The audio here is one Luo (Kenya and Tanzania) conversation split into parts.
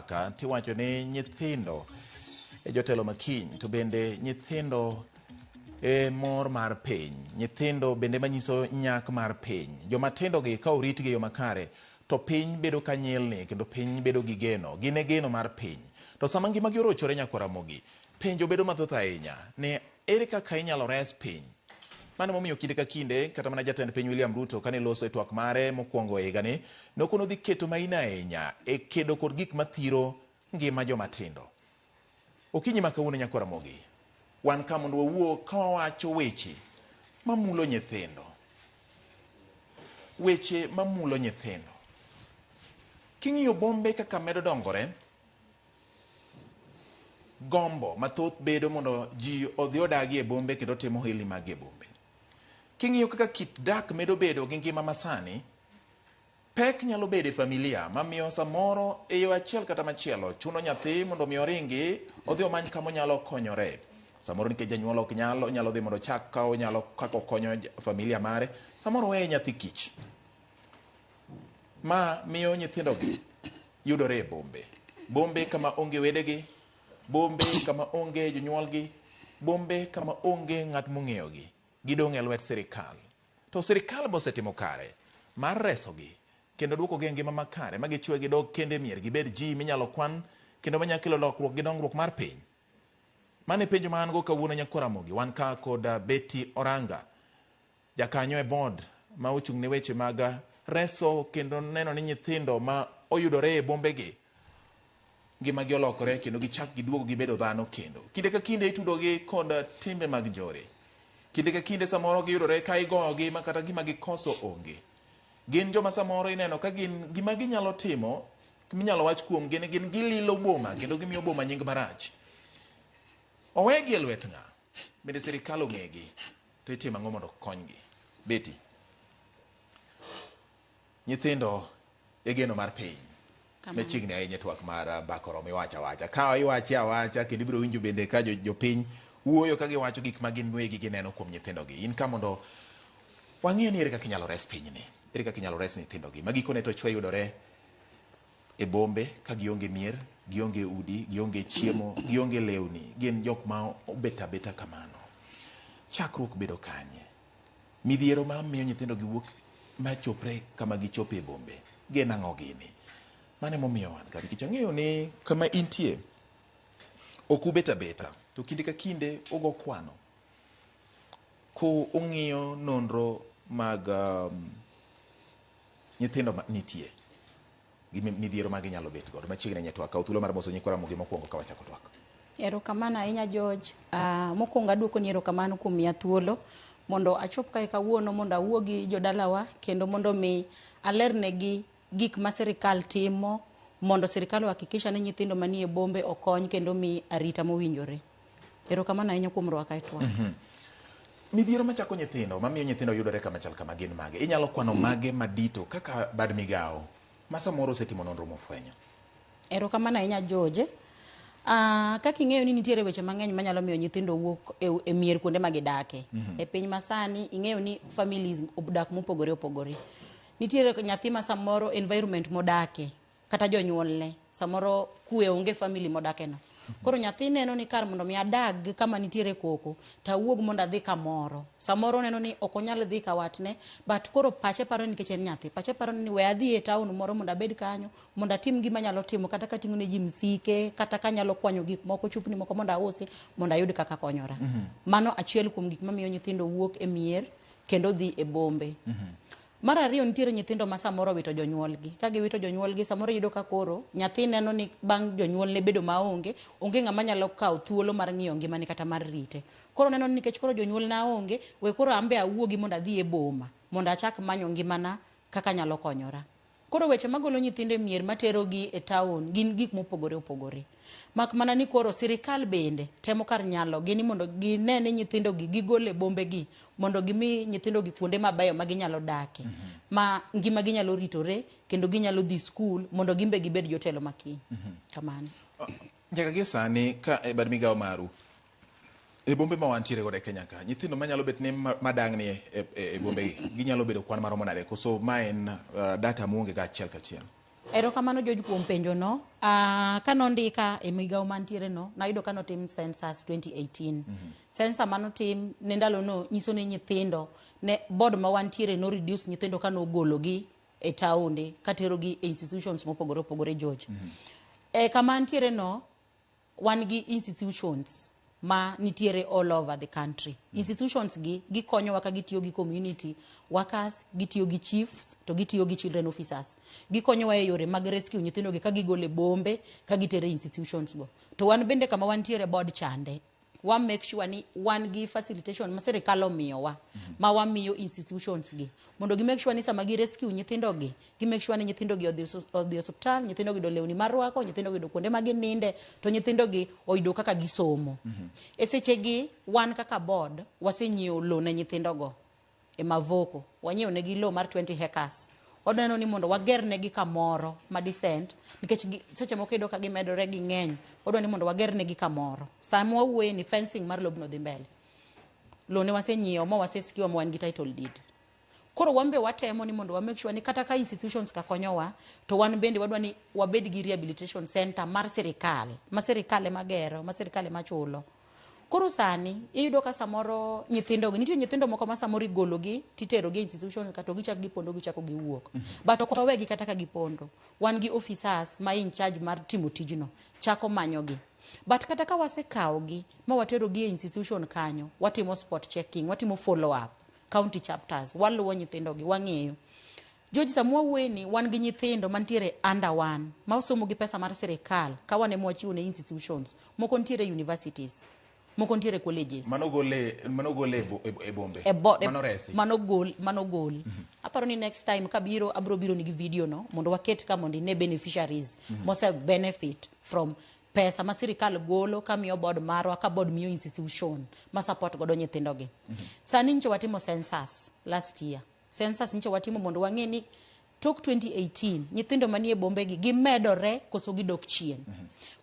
mbaka tiwacho ni nyithindo e jotelo makiny to bende nyithindo e mor mar piny, nyithindo bende manyiso nyak mar piny. Joma tindo gi ka oritgi yo makare to piny bedo kanyilni kendo piny bedo gi geno, gine geno mar piny. To sama ngimagi orochore nyakораmogi, penjo bedo mathoth ahinya ni ere kaka inyalo res piny. Mano momiyo kinde ka kinde kata mana jatend piny William Ruto kane loso e twak mare mokwongo e higani nokono dhi keto maina ahinya e kedo kod gik mathiro ngima joma tindo. Okinyi ma kawuono nyakораmogi, wan ka mondo wawuo ka wawacho weche mamulo nyithindo. Weche mamulo nyithindo. King'iyo bombe kaka medo dongore, gombo mathoth bedo mondo ji odhi odagi e bombe kendo timo ohelni mag e bombe. King'iyo kaka kit dak medo bedo gi ngima masani, pek nyalo bedo e familia mamiyo samoro e yo achiel kata machielo chuno nyathi mondo mi oringi odhi omany kama onyalo konyore. Samoro nikech janyuol ok nyalo, onyalo dhi mondo chak ka onyalo kaka okonyo familia mare, samoro weye nyathi kich. Ma miyo nyithindogi yudore e bombe. Bombe kama onge wedegi, bombe kama onge jonyuolgi, bombe kama onge ng'at mong'eyogi. Gidong' e lwet sirikal. To sirikal bosetimo kare mar resogi kendo duokogi e ngima makare ma gichwe gidog kende mier gibed ji minyalo kwan kendo manyalo kelo lokruok gi dongruok mar piny. Mane penjo ma an go kawuono nyakораmogi, wan ka kod Betty Oranga, jakanyo e board ma ochung' ne weche mag reso kendo neno ni nyithindo ma oyudore e bombegi ngimagi olokore kendo gichak giduogo gibedo dhano kendo. Kinde ka kinde itudogi kod timbe mag njore. Kinde ka kinde samoro giyudore ka igoyogi ma kata gima gikoso onge. Gin joma samoro ineno ka gin gima ginyalo timo, minyalo wach kuom gin gililo boma kendo gimiyo boma nying marach. Owegi e lwet ng'a? Bende sirikal ong'egi to itimo ang'o mondo konygi? Betty, nyithindo e geno mar piny. Machiegni ahinya twak mar mbaka oromo iwacho awacha. Ka iwache awacha kendo ibiro winjo bende ka jopiny wuoyo ka giwacho gik ma gin wegi gineno kuom nyithindogi. In ka mondo wang'e ni ere kaka inyalo res pinyni, ere kaka inyalo res nyithindogi. Magikone to chwe yudore e bombe ka gionge mier, gionge udi, gionge chiemo, gionge lewni, gin jok ma obet abeta kamano. Chakruok bedo kanye? Midhiero ma miyo nyithindo giwuok ma chopre kama gichope e bombe. Gin ang'o gini? Mane momiyo wan ka nikech ang'eyo ni kama intie ok ubet abeta to kinde ka kinde ugo kwano ko ung'iyo nonro mag nyithindo nitie gi midhiero ma ginyalo bet godo. Machiegni nyatwak kaw thuolo mar moso nyakораmogi mokwongo ka wachako twak. Erokamano ahinya George. Mokwongo aduoko ni erokamano kuom miya thuolo mondo achop kae kawuono mondo awuo gi jodalawa kendo mondo mi alernegi gik ma sirikal timo mondo sirikal ohakikisha ni nyithindo manie bombe okony kendo mi arita mowinjore. Erokamano ahinya kuom rwaka e twak. Midhiero machako nyithindo mamiyo nyithindo yudore kama chal kama gin mage. Inyalo kwano mage madito kaka bad migawo ma samoro osetimo nonro mofwenyo. Erokamano ahinya George. Kaka ing'eyo ni nitiere weche mang'eny manyalo miyo nyithindo wuok e mier kuonde ma gidake. E piny masani ing'eyo ni families odak mopogore opogore. Nitiere nyathi ma samoro environment modake kata jonyuolne samoro kuwe onge family modake no. Koro nyathi neno ni kar mondo mi adag kama nitiere koko ta wuog mondo adhi kamoro. Samoro neno ni ok onyal dhi ka watne but koro pache paro ni nikech en nyathi. Pache paro ni we adhi e town moro mondo abed kanyo mondo atim gima nyalo timo kata ka ting'o ne ji msike kata ka nyalo kwanyo gik moko chupni moko mondo ausi mondo ayud kaka konyora. Mano achiel kuom gik mamiyo nyithindo wuok e mier kendo dhi e bombe. Mar ariyo nitiere nyithindo ma samoro wito jonyuolgi. Ka giwito jonyuolgi samoro yudo ka koro nyathi neno ni bang' jonyuolne bedo maonge, onge ng'ama nyalo kawo thuolo mar ng'iyo ngimane kata mar rite. Koro neno ni nikech koro jonyuolna onge, we koro ambe awuogi mondo adhi e boma, mondo achak manyo ngimana kaka nyalo konyora. Koro weche magolo nyithindo e mier materogi e town gin gik mopogore opogore. Mak mana ni koro sirikal bende temo kar nyalo gini mondo ginene nyithindo gi gigole bombe gi mondo gimi nyithindo gi kuonde mabeyo ma ginyalo dake ma ngima ginyalo ritore kendo ginyalo dhi skul mondo gimbe gibed jotelo makiny. Kamano. Nyaka gi sani ka e bad migawo maru e bombe ma wantiere godo e Kenya ka nyithindo manyalo bet ni madang'ni e bombe gi ginyalo bedo kwan maromo nade koso ma en data muonge ga achiel kachiel. Erokamano George kuom penjo no. Kanondika e migawo mantiere no, nayudo kanotim census 2018. Census manotim ne ndalo no nyiso ni nyithindo ne board ma wantiere no reduce nyithindo kanogologi e taunde katerogi e institutions mopogore opogore George. Kama antiere no wan gi institutions ma nitiere all over the country. Institutions gi konyowa ka gitiyo gi community workers, gitiyo gi chiefs, to gitiyo gi children officers. Gikonyowa e yore mag rescue nyithindo gi ka gigole bombe, ka gitere institutions go. To wan bende kama wantiere board chande. Wan make sure ni wan gi facilitation ma sirikal omiyowa ma wamiyo institutions gi mondo gi make sure ni sama gi rescue nyithindo gi make sure ni nyithindo gi odhi hospital, nyithindo gi do lewni marwako, nyithindo gi do kuonde ma gininde, to nyithindo gi oyudo kaka gisomo. E seche gi wan kaka board wasenyiewo loan ne nyithindo go e Mavoko, wanyiewo negi loan mar 20 hectares. Odeno ni mondo wager negi kamoro ma decent nikech seche moko ido ka gimedore gi ng'eny. Odwa ni mondo wager negi kamoro. Sama wawuoye ni fencing mar lobno dhi mbele. Lone wasenyiewo ma wasesikiwa ma wan gi title deed. Koro wan be watemo ni mondo wa make sure ni kata ka institutions ka konyowa to wan bende wadwa ni wabed gi rehabilitation center mar sirikal, ma sirikal ema gero, ma sirikal ema chulo. Koro sani iyudo ka samoro nyithindo nitie nyithindo moko ma samoro igologi titerogi institution kata gichak gipondo gichako giwuok. But ok wawegi kata ka gipondo. Wan gi officers ma in charge mar timo tijno, chako manyogi. But kata ka wasekawogi ma waterogi e institution kanyo, watimo spot checking, watimo follow up, county chapters, waluwo nyithindo gi wang'eyo. George Samuel Weni wan gi nyithindo mantiere under 1 ma osomo gi pesa mar sirikal ka wane mwachiwo ne institutions, moko ntiere universities. Moko ntiere colleges. Manogole e bombe. Manoresi. Manogol. Aparo ni next time kabiro abro biro ni video no mondo waket ka mondo ne beneficiaries mose benefit from pesa ma sirikal golo ka miyo board marwa ka board miyo institution ma support godo nyithindo gi. Sani nche watimo census last year. Census nche watimo mondo wang'e ni tok 2018 nyithindo manie bombe gi gimedore koso gidok chien.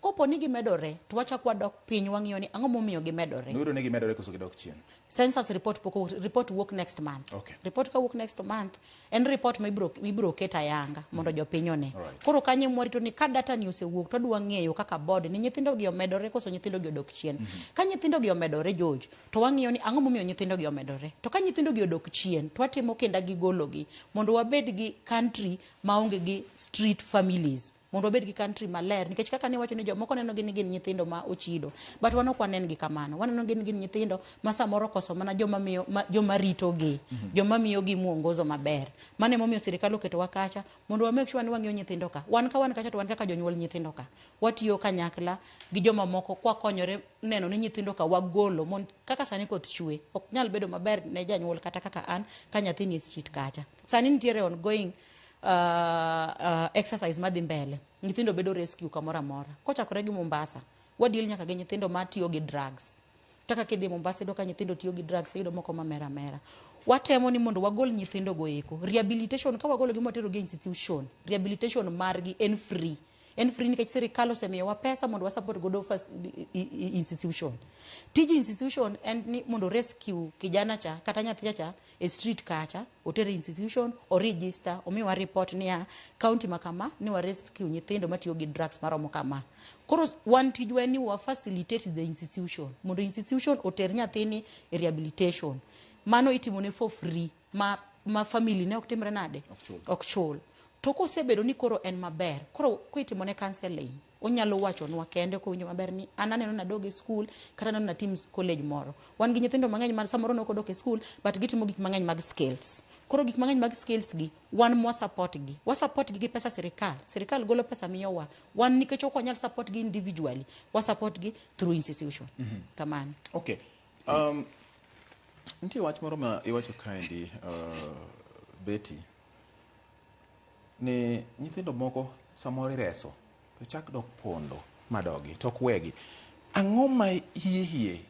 Kopo ni gimedore to wachak wadok piny wang'iyo ni ang'o momiyo gimedore. Nuru ne gimedore koso gidok chien. Census report work next month. Okay. Report ka work next month en report ma ibro keta yanga mondo jopiny one. Koro kanye mwarito ni ka data ni osewuok to dwa ng'eyo kaka board ni nyithindo gi omedore koso nyithindo gi odok chien. Ka nyithindo gi omedore George to wang'iyo ni ang'o momiyo nyithindo gi omedore. To ka nyithindo gi odok chien to watimo kenda gi gologi mondo wabed gi country maonge gi street families. Mondo wabed gi country maler nikech kaka ne wacho ni jomoko neno gin nyithindo ma ochido, but wan ok wanen gi kamano. Waneno gin nyithindo ma samoro koso mana joma rito gi, joma miyo gi muongozo maber. Mane momiyo sirikal oketo wakacha mondo wa make sure ni wang'iyo nyithindo ka. Wan kacha to wan kaka jonyuol nyithindo ka. Watiyo kanyakla gi joma moko kwa konyore neno ni nyithindo ka wagolo kaka sani koth chwe ok nyal bedo maber ne janyuol kata kaka an ka nyathi ni street kacha. Sani nitiere ongoing exercise madhi mbele. Nyithindo bedo rescue kamora mora. Kochakore gi Mombasa, wadil nyaka gi nyithindo ma tiyo gi drugs. Kaka kidhi Mombasa do ka nyithindo tiyo gi drugs yudo moko ma mera. Watemo ni mondo wagol nyithindo go eko. Rehabilitation ka wagolo gi motero gi institution. Rehabilitation margi en free. En free nikech sirikal osemiyowa pesa mondo wa support godo institution. Tiji institution en ni mondo rescue kijana cha kata nyathi cha e street kacha, otere institution, o register, omiwa report ni ya county makama ni wa rescue nyithindo matiyo gi drugs maromo kama. Koro one tijwa ni wa facilitate the institution. Mondo institution oter nyathini e rehabilitation. Mano itimone for free. Ma family ne ok timre nade? Ok chul. To kosebedo ni koro en maber, koro kuitimone counseling, onyalo wacho nwa kende ko winjo maber ni ananeno na doge school kata neno na team college moro. Wan gi nyithindo mang'eny ma samoro no kodok e school but gitimo gik mang'eny mag skills. Koro gik mang'eny mag skills gi wan mwa support gi. Wa support gi pesa sirikal. Sirikal golo pesa miyowa. Wan nikech ok wanyal support gi individually. Wa support gi through institution. Kamano. Okay. Nti wach moro ma iwacho kaendi Betty ni nyithindo moko samoro reso to chak dok pondo madogi tok wegi. Ang'o ma hie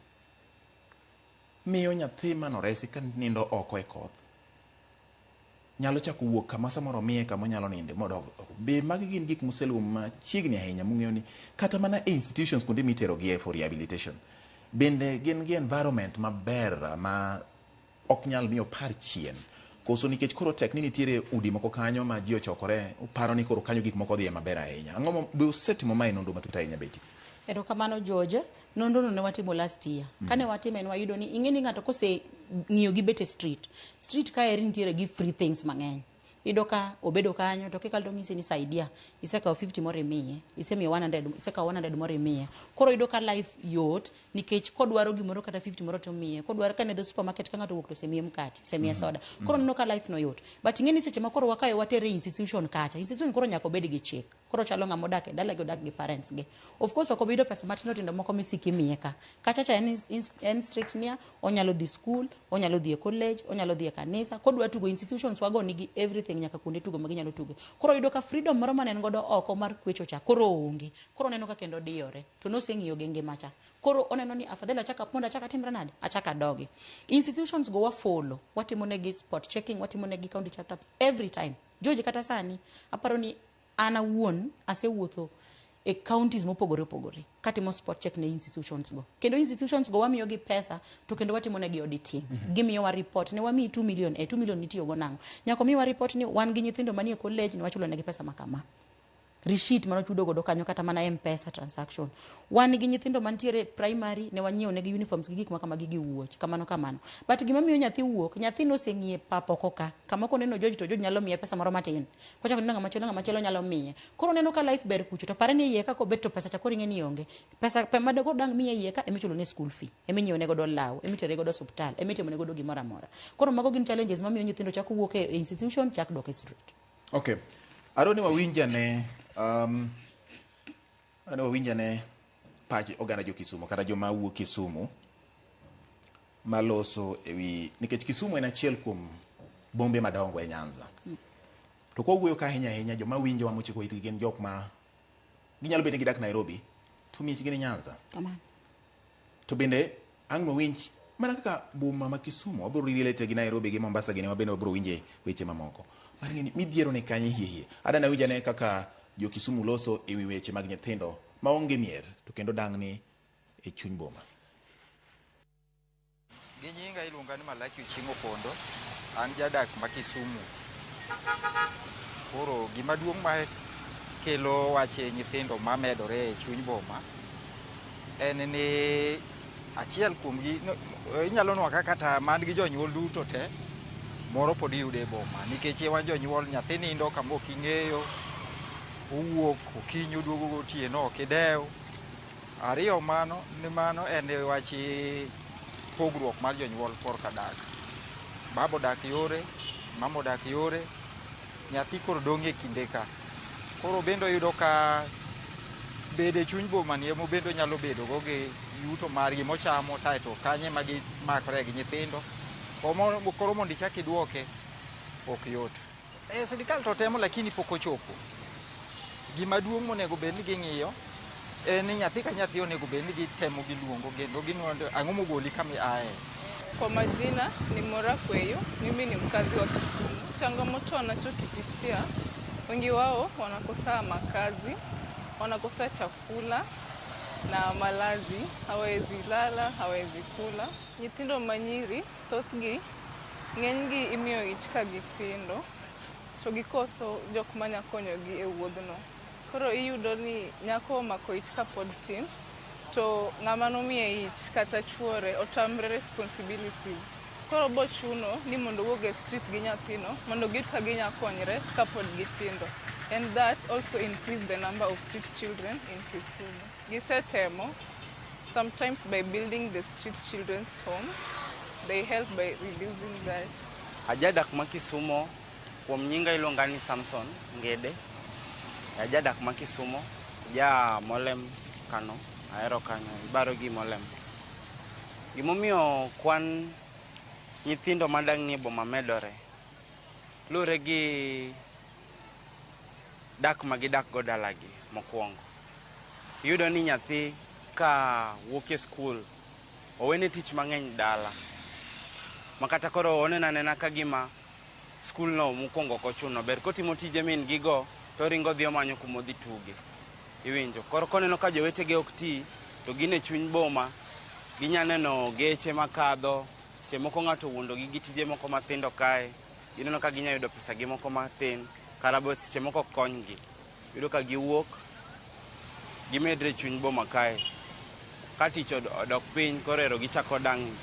miyo nyathi manoresi ka nindo oko e koth nyalo chako wuok kama samoro miye kama nyalo ninde modog. Be magi gin gik muselu ma chiegni ahinya mung'eyo ni kata mana institutions kuonde mitero gi for rehabilitation bende gin gi environment maber ma ok nyal miyo par chien koso nikech koro tek ni nitiere udi moko kanyo ma ji ochokore uparo ni koro kanyo gik moko dhiye maber ahinya. Ang'o be usetimo mae nonro matut ahinya beti? Erokamano George, nonro no ne watimo last year. Kane watime ne wayudo ni ing'eni ng'ato kose ng'iyo gi bete street ka eri nitiere gi free things mang'eny. Iyudo ka obedo kanyo to kikalo ng'isi ni saidia isekawo 50 moro imiye, isemiyo 100, isekawo 100 moro imiye. Koro iyudo ka life yot nikech kodwaro gimoro kata 50 moro to miye. Kodwaro kane dho supermarket ka ng'ato wuok to semiye mkate, semiye soda. Koro neno ka life no yot. But ing'eni seche ma koro wakayo watere institution kacha. Institution koro nyaka obed gi chik. Koro chalo ng'ama odak e dala gi odak gi parents gi. Of course ok obido pesa matindo tindo moko misiki miye ka. Kacha cha en strict nia, onyalo dhi school, onyalo dhi e college, onyalo dhi e kanisa. Kodwa tugo institutions wago nigi everything nyaka kuonde tugo maginyalo tugo. Koro yudo ka freedom moro mane en godo oko mar kwecho cha koro onge. Koro neno ka kendo diyore. To noseng'iyo genge macha. Koro oneno ni afadhali achaka timre nade? Achaka dogi. Institutions go wa follow. Watimo negi spot checking, watimo negi county checkups every time. George kata sani aparo ni ana wuon asewuotho e counties mopogore opogore katimo spot check ne institutions go. Kendo institutions go wamiyo gi pesa to kendo watimo negi auditing. Gimiyo wa report ne wami 2 million 2 million nitiyo go nango. Nyako miyo wa report ni wan gi nyithindo manie college ni wachulo negi pesa makama. Receipt mano chudo godo kanyo kata mana M-Pesa transaction. Wan gi nyithindo mantiere primary ne wanyiewo negi uniforms gi gik makama gi wuoch kamano. But gima miyo nyathi wuok, nyathi noseng'ie papo koka. Kama ko neno George to George nyalo miye pesa moro matin. Kocha neno ng'ama chelo nyalo miye. Koro neno ka life ber kucho to pare ni iye ka ko beto pesa cha koro ing'eni onge. Pesa pe made go dang miye iye ka emichulo ne school fee. Eminyiwo ne godo law, emitere godo hospital, emitimo ne godo gimoro amora. Koro mago gin challenges ma miyo nyithindo chako wuok e institution chak dok e street. Okay. Aroni wawinjane wawinjane pach oganda jo Kisumu kata joma wuok Kisumu maloso ewi nikech Kisumu en achiel kuom bombe madongo e Nyanza. To ko wuoyo ka ahinya joma winjo wa mochiko itgi gin jok ma ginyalo bedo gidak Nairobi to miech gin Nyanza. Kamano. To bende ang' winj mana kaka boma ma Kisumu wabiro rilete gi Nairobi gi Mombasa gi ne wabende wabiro winje weche mamoko. Mani midhiero ne kanye hihi. Adana winjane kaka jo Kisumu loso ewi weche mag nyithindo maonge mier to kendo dang'ni e chuny boma. Gi nyinga iluonga ni Malaki Ochieng' Opondo, an jadak ma Kisumu. Koro gima duong' ma kelo wache nyithindo ma medore e chuny boma en ni achiel kuom gi inyalo nwaka kata man gi jonyuol duto te moro pod yude e boma nikech wan jonyuol nyathi nindo kama ok ing'eyo, owuok okinyi oduogo gotieno ok idew. Ariyo mano en wach pogruok mar jonyuol korka dak. Babo dak yore, mamo dak yore, nyathi koro dong' e kinde ka. Koro bendo yudo ka bede chuny boma ni emo bendo nyalo bedo go gi yuto margi mochamo taeto kanye ma gimakore gi nyithindo. Koro mondo ichak iduoke ok yot. Sirikal to temo lakini pok ochopo. Gima duong' monego bed ni ging'iyo en ni nyathi ka nyathi onego bed ni gitemo giluongo kendo ginuondo ang'o mogoli kama ae. Kwa majina ni Mora Kweyo, mimi ni mkazi wa Kisumu. Changamoto wanachokipitia, wengi wao wanakosa makazi, wanakosa chakula na malazi, hawezi lala, hawezi kula. Nyithindo manyiri thothgi ng'enygi imiyo ich ka gitindo to gikoso jok manya konyogi e wuodhno. Koro iyudo ni nyako omako ich ka pod tin to ng'ama nomiye ich kata chuore otamre responsibilities. Koro bo chuno ni mondo wuog e street gi nyathino mondo giyud ka ginya konyre ka pod gitindo. And that also increased the number of street children in Kisumu. Gisetemo sometimes by building the street children's home, they help by reducing that. Ajadak ma Kisumu kuom nyinga iluonga ni Samson Ngede. Ajadak ma Kisumu, ja Molem Kano, ahero kanyo, ibaro gi Molem. Gimomiyo kwan nyithindo madang' ni boma medore. Lure gi dak ma gidak go dalagi mokwongo. Iyudo ni nyathi ka wuok e skul owene tich mang'eny dala. Makata koro onena nena ka gima skul no mokwongo kochuno ber kotimo tije min gigo to ringo dhi omanyo kuma odhi tuge. Iwinjo. Koro koneno ka jowetege ok ti to gine chuny boma ginya neno geche makadho, seche moko ng'ato wuondo gi tije moko mathindo kae ineno ka ginya yudo pesa gi moko matin karabo seche moko konygi. Yudo ka giwuok gimedre chuny boma kae. Ka tich odok piny korero gichako dang'.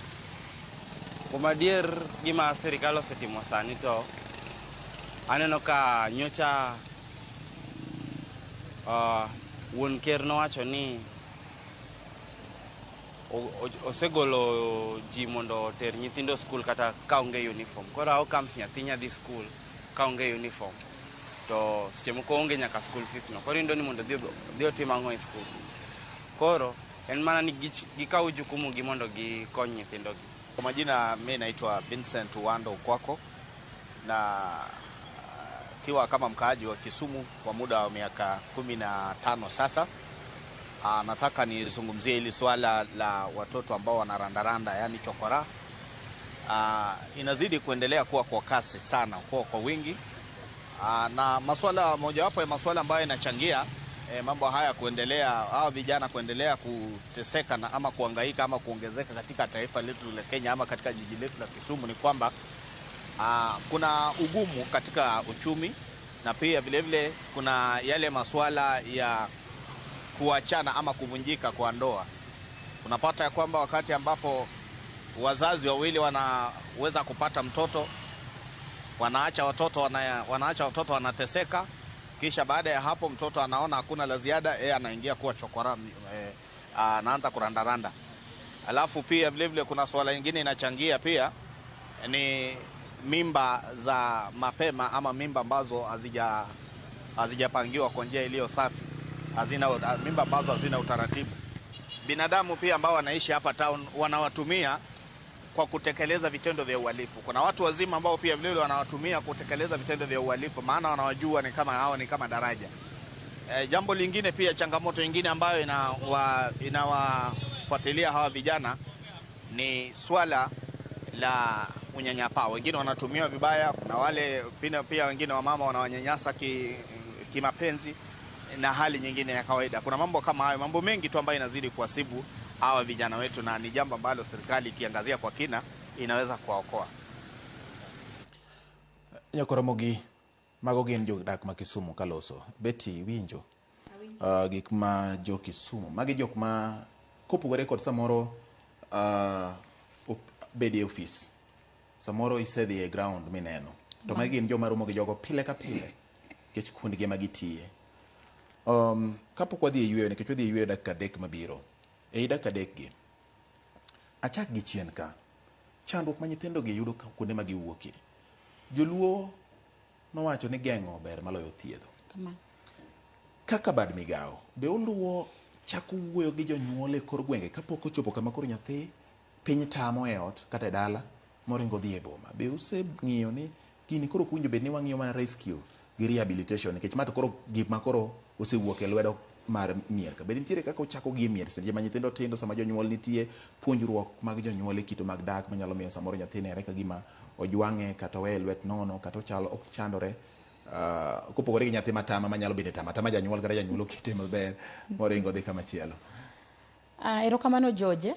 Kuom adier gima sirikal osetimo sani to aneno ka nyocha wuon ker nowacho ni osegolo ji mondo oter nyithindo skul kata kaonge uniform. Koro how comes nyathi nyadhi skul kaonge uniform to seche moko onge nyaka school fees no. Koro indo ni mondo dhi otim ang'o e skul. Koro en mana ni gikaw jukumu gi mondo gikony nyithindogi. Kwa majina mimi naitwa Vincent Wando Kwako na kiwa kama mkaaji wa Kisumu kwa muda wa miaka 15 sasa. Nataka nizungumzie hili swala la watoto ambao wanarandaranda, yani chokora. Inazidi kuendelea kuwa kwa kasi sana, kwa wingi. Na masuala mojawapo ya masuala ambayo inachangia mambo haya kuendelea, hao vijana kuendelea kuteseka na ama kuhangaika ama kuongezeka katika taifa letu la Kenya ama katika jiji letu la Kisumu ni kwamba kuna ugumu katika uchumi, na pia vile vile kuna yale masuala ya kuachana ama kuvunjika kwa ndoa. Unapata ya kwamba wakati ambapo wazazi wawili wanaweza kupata mtoto, wanaacha watoto wanateseka, kisha baada ya hapo mtoto anaona hakuna la ziada, yeye anaingia kuwa chokora, anaanza kurandaranda. Alafu pia vile vile kuna swala lingine inachangia pia ni mimba za mapema ama mimba ambazo hazijapangiwa kwa njia iliyo safi, mimba ambazo hazina utaratibu. Binadamu pia ambao wanaishi hapa town wanawatumia kwa kutekeleza vitendo vya uhalifu. Kuna watu wazima ambao pia vile wanawatumia kutekeleza vitendo vya uhalifu, maana wanawajua ni kama hao ni kama daraja. Jambo lingine pia, changamoto nyingine ambayo inawafuatilia hawa vijana ni swala la unyanyapaa. Wengine wanatumiwa vibaya, na wale pia wengine wamama wanawanyanyasa kimapenzi na hali nyingine ya kawaida. Kuna mambo kama hayo, mambo mengi tu ambayo inazidi kuwasibu hawa vijana wetu, na ni jambo ambalo serikali ikiangazia kwa kina inaweza kuwaokoa. Nyakoromogi mago gin jodak ma Kisumu kaloso. Betty winjo gik ma jo Kisumu magi jok ma kopogore kod samoro bedi office, samoro isedhi e ground mineno to magi gin joma romo gi jogo pile ka pile kech kuondgi ma gitiye. Kapok wadhi e yweyo, nikech wadhi e yweyo dakika 3 mabiro, e dakika 3 gi achak gi chien ka chandruok ma nyithindo gi yudo kuonde ma giwuokie. Joluo nowacho ni geng'o ber maloyo thiedho. Kaka bad migao be oluwo chako wuoyo gi jonyuol e kor gwenge kapok ochopo kama koro nyathi piny tamo e ot kata e dala moringo dhi e boma. Be useng'iyo ni gini koro kunjo bed ni wang'iyo mana rescue gi rehabilitation, nikech mato koro gima koro osewuok e lwedo mar mier ka bed nitiere kaka ochako gi mier seche ma nyithindo tindo, sama jonyuol nitie, puonjruok mag jonyuol e kito mag dak manyalo miyo samoro nyathi nere ka gima ojwang'e kata we lwet nono kata ochalo ok chandore. Kopogore gi nyathi matama manyalo bedo tama janyuol kata janyuol okite maber moringo dhi kama chielo. Erokamano George.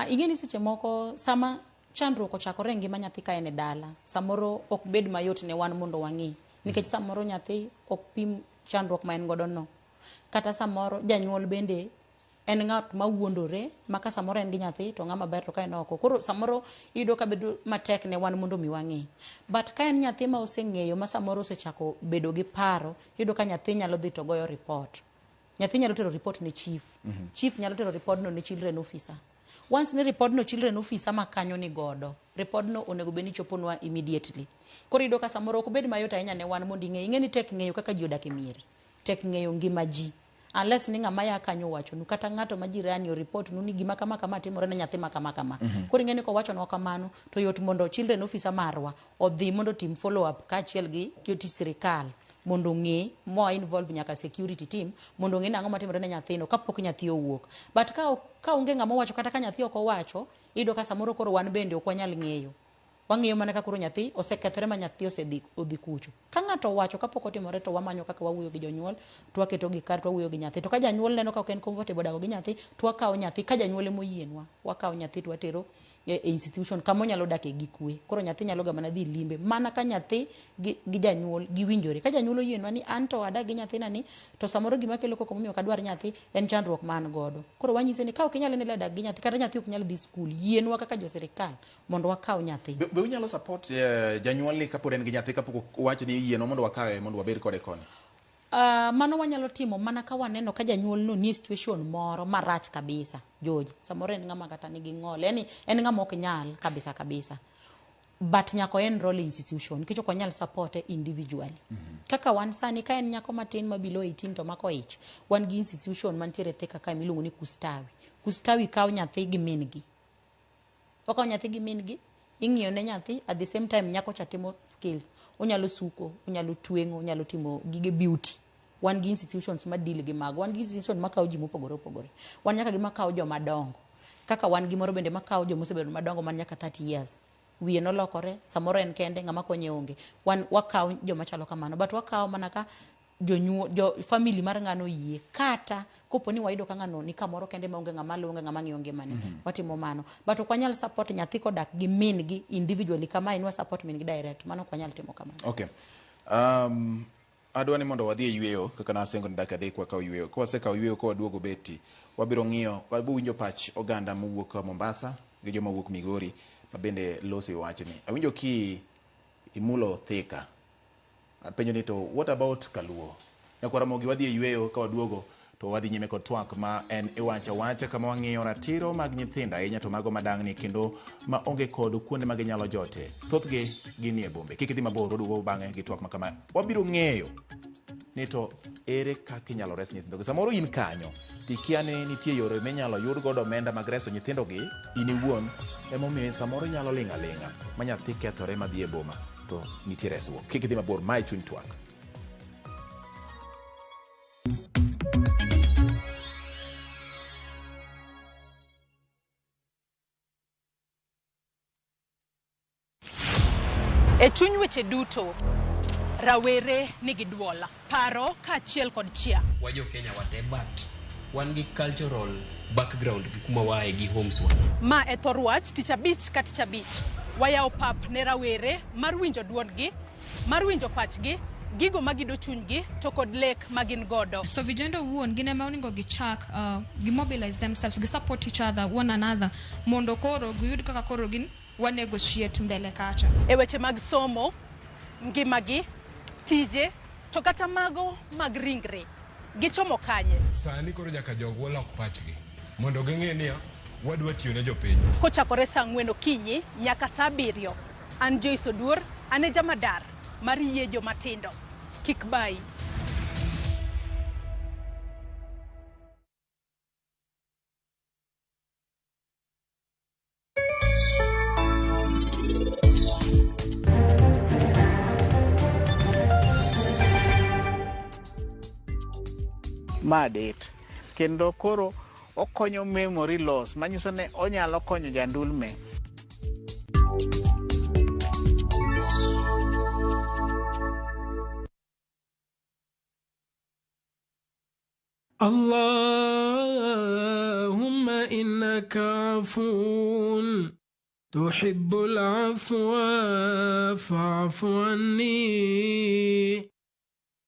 Ingeni seche moko sama chandruok ochakore ngima nyathi ka en e dala, samoro ok bed mayot ne wan mondo wang'i, nikech samoro nyathi ok pim chandruok ma en godo no, kata samoro janyuol bende en ng'at ma wuondore maka samoro en gi nyathi to ng'ama ber to ka en oko. Koro samoro iyudo ka bedo matek ne wan mondo mi wang'i. But ka en nyathi ma oseng'eyo ma samoro osechako bedo gi paro, iyudo ka nyathi nyalo dhi to goyo report. Nyathi nyalo tero report ne chief. Chief nyalo tero report no ne children officer. Once ne report no children officer ma kanyo ni godo, report no onego beni choponwa immediately. Koro iyudo ka samoro ok bed mayot ahinya ne wan mondo ing'e ni tek ng'eyo kaka ji odak e mier, tek ng'eyo ngima ji, unless ni ng'ama ya kanyo wacho nu kata ng'ato ma jirani o report nu ni gima kama kama timore ne nyathi ma kama kama. Koro ing'e ni ko wacho no kamano to yot mondo children officer marwa odhi mondo tim follow up kaachiel gi jotich sirikal mondo ng'e mo involve nyaka security team mondo ng'e nang'o matimore ne nyathino kapok nyathi owuok. But ka onge ng'ama wacho kata ka nyathi ok owacho, iyudo ka samoro koro wan bende ok wanyal ng'eyo wang'iyo mana kaka koro nyathi osekethore ma nyathi odhi kucho. Ka ng'ato wacho kapok otimore to wamanyo kaka wawuoyo gi jonyuol, to waketo gi kar, to wawuoyo gi nyathi. To ka janyuol neno ka ok en comfortable dago gi nyathi, to wakawo nyathi ka janyuol emo yienwa, wakawo nyathi to watero e institution kama onyalo dak gi kwe. Koro nyathi nyalo ga mana dhi limbe mana ka nyathi gi janyuol giwinjore. Ka janyuol oyienwa ni an to adak gi nyathina ni, to samoro gima kelo koko momiyo kadwar nyathi en chandruok man godo. Koro wanyise ni ka ok inyalo nele dak gi nyathi kata nyathi ok nyal dhi skul, yienwa kaka jo sirikal mondo wakaw nyathi. Be unyalo support janyuol ni kapod en gi nyathi kapok uwacho ni yieno mondo wakawe mondo wabed kode koni? Mano wanyalo timo mana ka waneno ka janyuol no ni situation moro marach kabisa. George, samoro en ng'ama kata nigi ng'ol, yani en ng'ama ok nyal kabisa. But nyako en role institution, nikech ok wanyal support individually. Kaka wan sani, ka en nyako matin ma below 18 to mako ich, wan gi institution mantiere thika ka miluongo ni Kustawi. Kustawi kawo nyathi gi min gi. Okawo nyathi gi min gi, ing'iyo ne nyathi, at the same time nyako cha timo skills. Onyalo suko, onyalo twengo, onyalo timo gige beauty. Wan gi institutions ma deal gi mago, wan gi institutions ma kawo ji mopogore. Wan nyaka gi ma kawo joma dongo. Kaka wan gi moro bende ma kawo joma osebedo madongo man nyaka 30 years. Wiye nolokore, samoro en kende, ng'ama konye onge. Wan wakawo joma chalo kamano, but wakawo mana ka family mar ng'ano yie. Kata kopo ni wayudo ka ng'ano ni kamoro kende ma onge ng'ama luonge, ng'ama ng'iyo ngimane, watimo mano. But ok wanyal support nyathi kodak gi min gi individually kama en wa support min gi direct. Mano ok wanyal timo kamano. Okay. Adwa ni mondo wadhi e yweyo kaka nasengo ni dakika adek wakaw yweyo. Ka wasekaw yweyo ka waduogo beti, wabiro ng'iyo, wabiro pach oganda mowuok Mombasa gi joma wuok Migori ma bende losi wachni. Awinjo ki imulo Thika. Apenjo ni to what about Kaluo? Nyakwara mogi wadhi e yweyo ka waduogo to wadhi nyime kod twak ma en wacha kama wang'iyo ratiro mag nyithindo ahinya to mago madang'ni kendo ma onge kod kuonde ma ginyalo jote. Thothgi ginie bombe. Kik idhi mabor, waduogo bang'e gi twak ma kama. Wabiro ng'eyo ni to ere kaka inyalo res nyithindo. Samoro in kanyo tikia ni nitie yore minyalo yud godo omenda mag reso nyithindo gi, in iwuon emomiyo samoro inyalo ling'a ma nyathi kethore madhi e boma to nitie resruok. Kik idhi mabor, mae chuny twak. E chuny weche duto, rawere nigi duola, paro kaachiel kod chia. Wajo Kenya wate but wan gi cultural background gi kuma wae gi homes wa. Ma e thor wach tich abich ka tich abich. Wayawo pap ne rawere mar winjo duondgi, mar winjo pachgi, gigo magido chunygi to kod lek magin godo. So vijana wuon gine ma oningo gichak mobilize themselves, gi support each other, one another, mondo koro giyud kaka koro gin wa negotiate mbele kacha. E weche mag somo, ngimagi, tije, to kata mago mag ringre. Gichomo kanye. Sani koro nyaka jogo lok pachgi mondo ging'e ni wadwa tiyo ne jopiny. Kochakore saa 4 okinyi nyaka saa 7. An Joyce Oduor, ane jamadar mar yie jomatindo. Kik bai. Madet kendo koro okonyo memory loss, manyiso ne onyalo konyo jandulme. Allahumma innaka afun tuhibbul afwa fa'fu anni.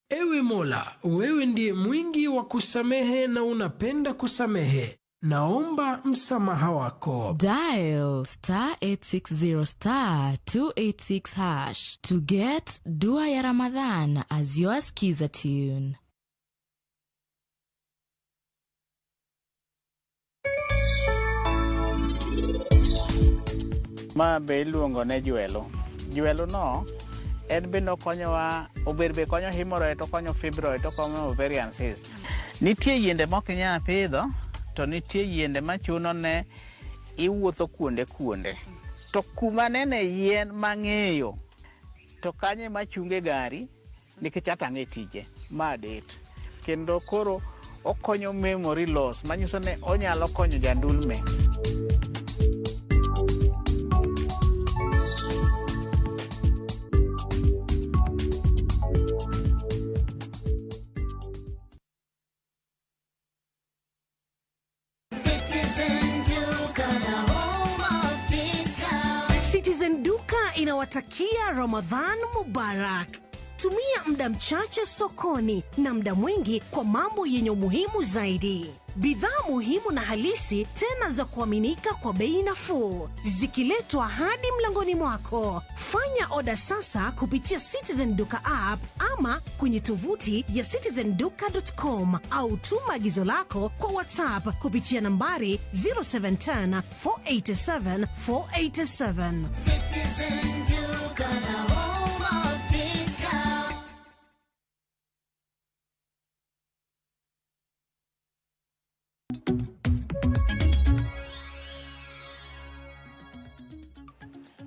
Ewe Mola, wewe ndiye mwingi wa kusamehe na unapenda kusamehe. Naomba msamaha wako. Dial *860 *286# to get Dua ya Ramadhan as your skiza tune. Ma be iluongo ne jwelo. Jwelo no en bende okonyowa, oberbe konyo hemorrhoid, okonyo fibroid, okonyo ovarian cyst. Nitie yiende mok inyal pidho, to nitie yiende machuno ne iwuotho kuonde. To kuma nene yien mang'eyo, to kanye machunge gari, nikech atang'e tije. Madet. Kendo koro okonyo memory loss, manyiso ne onyalo konyo jandulme. inawatakia Ramadhan Mubarak. Tumia muda mchache sokoni na muda mwingi kwa mambo yenye umuhimu zaidi. Bidhaa muhimu na halisi tena za kuaminika kwa bei nafuu, zikiletwa hadi mlangoni mwako. Fanya oda sasa kupitia Citizen Duka app ama kwenye tovuti ya citizenduka.com au tuma agizo lako kwa WhatsApp kupitia nambari 0710 487 487. Citizen Duka, the home of discount.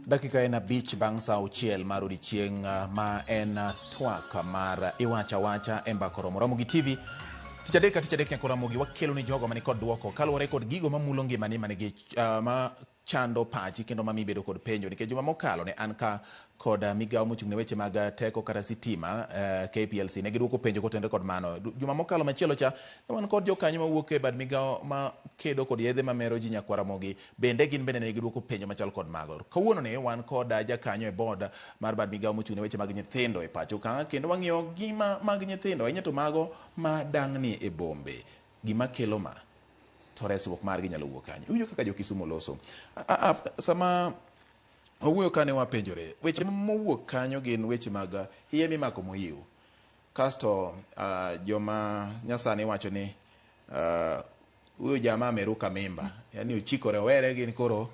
Dakika en abich bang' sa auchiel mar odiechieng' ma en twak mar iwacha wacha e mbako romo gi TV. Tich adek nyaka Ramogi wakelo ni jogo mani kod duoko kaluwore kod gigo mamulo ngimani manigi ma chando pachi kendo mami bedo kod penjo nikech juma mokalo ne an ka kod migawo mochung' ne weche mag teko kata sitima KPLC ne giduoko penjo kotende kod mano. Juma mokalo machielo cha ne wan kod jokanyo mawuok e bad migawo ma kedo kod yedhe mamero ji nyaka Ramogi bende gin bende ne giduoko penjo machal kod mago. Kawuono ne wan kod jakanyo e board mar bad migawo mochung' ne weche mag nyithindo e pacho ka kendo wang'iyo gima mag nyithindo ahinya to mago ma dang'ni e bombe gima kelo ma to resruok margi nyalo wuok kanyo. Uyo kaka jo Kisumu loso. Sama owuoyo kane wapenjore weche mowuok kanyo gin weche mag iye mimako moyiw. Kasto joma nyasani wacho ni uyo jamaa ameruka mimba. Yani uchikore were gin koro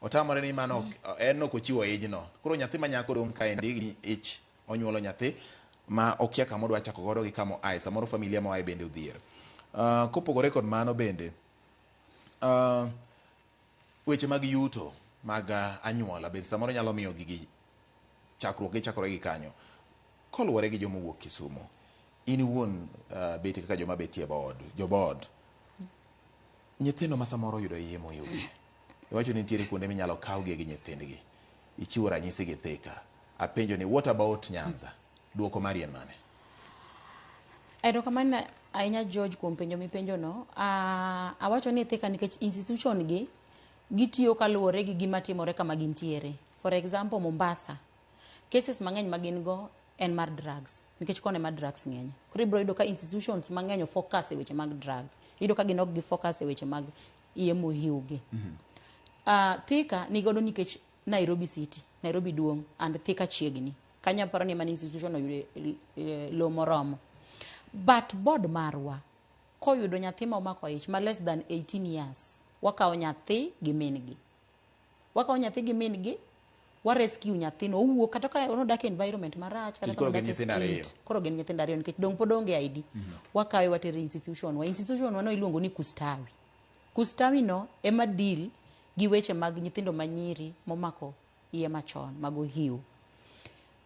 otamore ni mano en ok ochiwo ejno. Koro nyathi manyako dong ka endi ich onyuolo nyathi ma okia kama odwa chako godo gi kamo ai samoro familia ma wae bende odhier. Kopogore kod mano bende weche mag yuto mag anyuola bende samoro nyalo miyo gigi chakruok gi kanyo. Koluwore gi joma wuok Kisumu, in wuon beti kaka joma betie board nyithindo ma samoro yudo iye moyudi, iwacho ni nitiere kuonde minyalo kawgi gi nyithindgi, ichiwo ranyisi gi Thika. Apenjo ni what about Nyanza? Duoko mari en mane? Erokamano ahinya George kuom penjo mipenjo no. Awacho ni Thika nikech institution gi gitiyo kaluwore gi gima timore kama gintiere. For example, Mombasa, cases mang'eny magin go en mar drugs. Nikech kone mar drugs ng'eny. Koro ibro yudo ka institutions mang'eny focus e weche mag drug. Yudo ka ginok gi focus e weche mag iye mohiwgi. Thika nigodo nikech Nairobi City, Nairobi duong' and Thika chiegni. Kanya paro ni man institution oyude lo moromo. But board marwa koyudo nyathi ma omako ich ma less than 18 years, wakawo nyathi gi min-gi. Wakawo nyathi gi min-gi, wa rescue nyathi no owuok kata ka ono dak environment marach kata ka dak street. Koro gen nyithindo ariyo nikech dong pod onge ID. Wakawe watere institution. Institution wano iluongo ni Kustawi. Kustawi no ema deal gi weche mag nyithindo manyiri momako iye machon mag ohiu.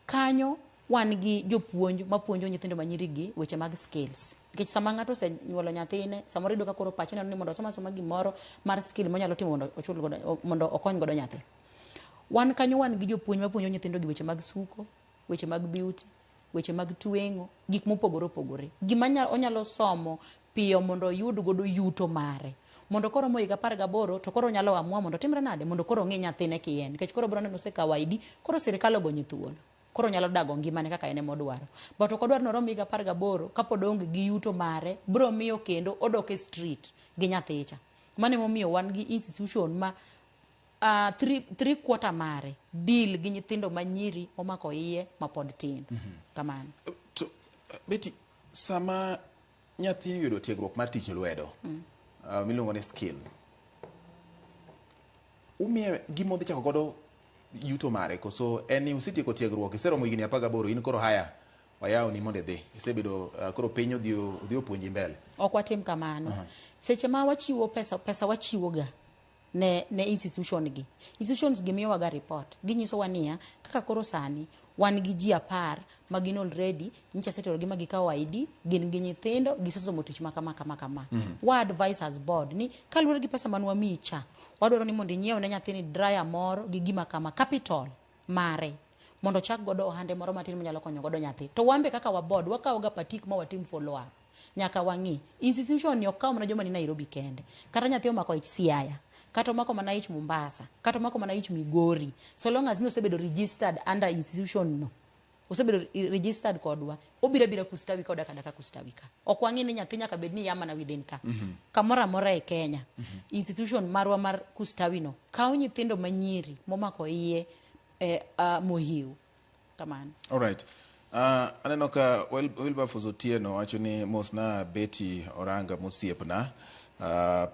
Kanyo wan gi jopuonj mapuonjo nyithindo manyiri gi weche mag skills. Nikech sama ng'ato osenyuolo nyathine, samoro ido ka koro pache neno ni mondo soma gimoro mar skill monyalo timo mondo ochul godo mondo okony godo nyathi. Wan kanyo wan gi jopuonj mapuonjo nyithindo gi weche mag suko, weche mag beauty, weche mag tweng'o, gik mopogore opogore. Gima onyalo somo piyo mondo oyud godo yuto mare. Mondo koro mo higa 18 to koro nyalo amua mondo timre nade mondo koro ng'i nyathine kien. Nikech koro bro neno se kawaidi, koro sirikal ogonyo thuolo. Koro nyalo dago ngimane kaka ene modwaro. But ok odwar noromo higa 18 kapod onge gi yuto mare, bro miyo kendo odok e street gi nyathicha. Mane momiyo wan gi institution ma 3/4 mare deal gi nyithindo manyiri omako iye mapod tin. Kamano. Beti sama nyathi yudo tiegruok mar tich lwedo miluongo ni skill, umie gimo dhi chako godo yuto mare koso eni usitieko tiegruok iseromo higni 18 in koro haya wayaw ni monde dhi isebedo koro pinyo dhi opuonji mbele? Ok watim kamano. Seche ma wachiwo pesa wachiwo ga ne institution gi. Institutions gi miyo waga report. Ginyiso wania kaka koro sani wan gi ji 10 magin already nyicha setoro gi magikawo ID gin gi nyithindo gisesomo tich kama. Wa advise as board ni kaluwore gi pesa manwa micha wadwaro ni mondo inyiew ne nyathini dryer moro gi gima kama capital mare mondo chak godo ohande moro matin manyalo konyo godo nyathi. To wambe kaka wa board wakawo ga patik ma watim follow up. Nyaka wangi institution ni okaw mana joma ni Nairobi kende. Kata nyathi omako ich Siaya. kata omako mana ich Mombasa, kata omako mana ich Migori, so long as nosebedo registered under institution no, osebedo registered kodwa, obira bira kustawi koda kadaka kustawi ka. Ok wang'i ni nyathi nyaka bed ni yama na within ka. Kamora mora e Kenya, institution marwa mar kustawi no, kawo nyithindo manyiri momako iye mohiu. Kamano. All right. Aneno ka Wilberforce Otieno wacho ni mosna Betty Oranga mosiepna.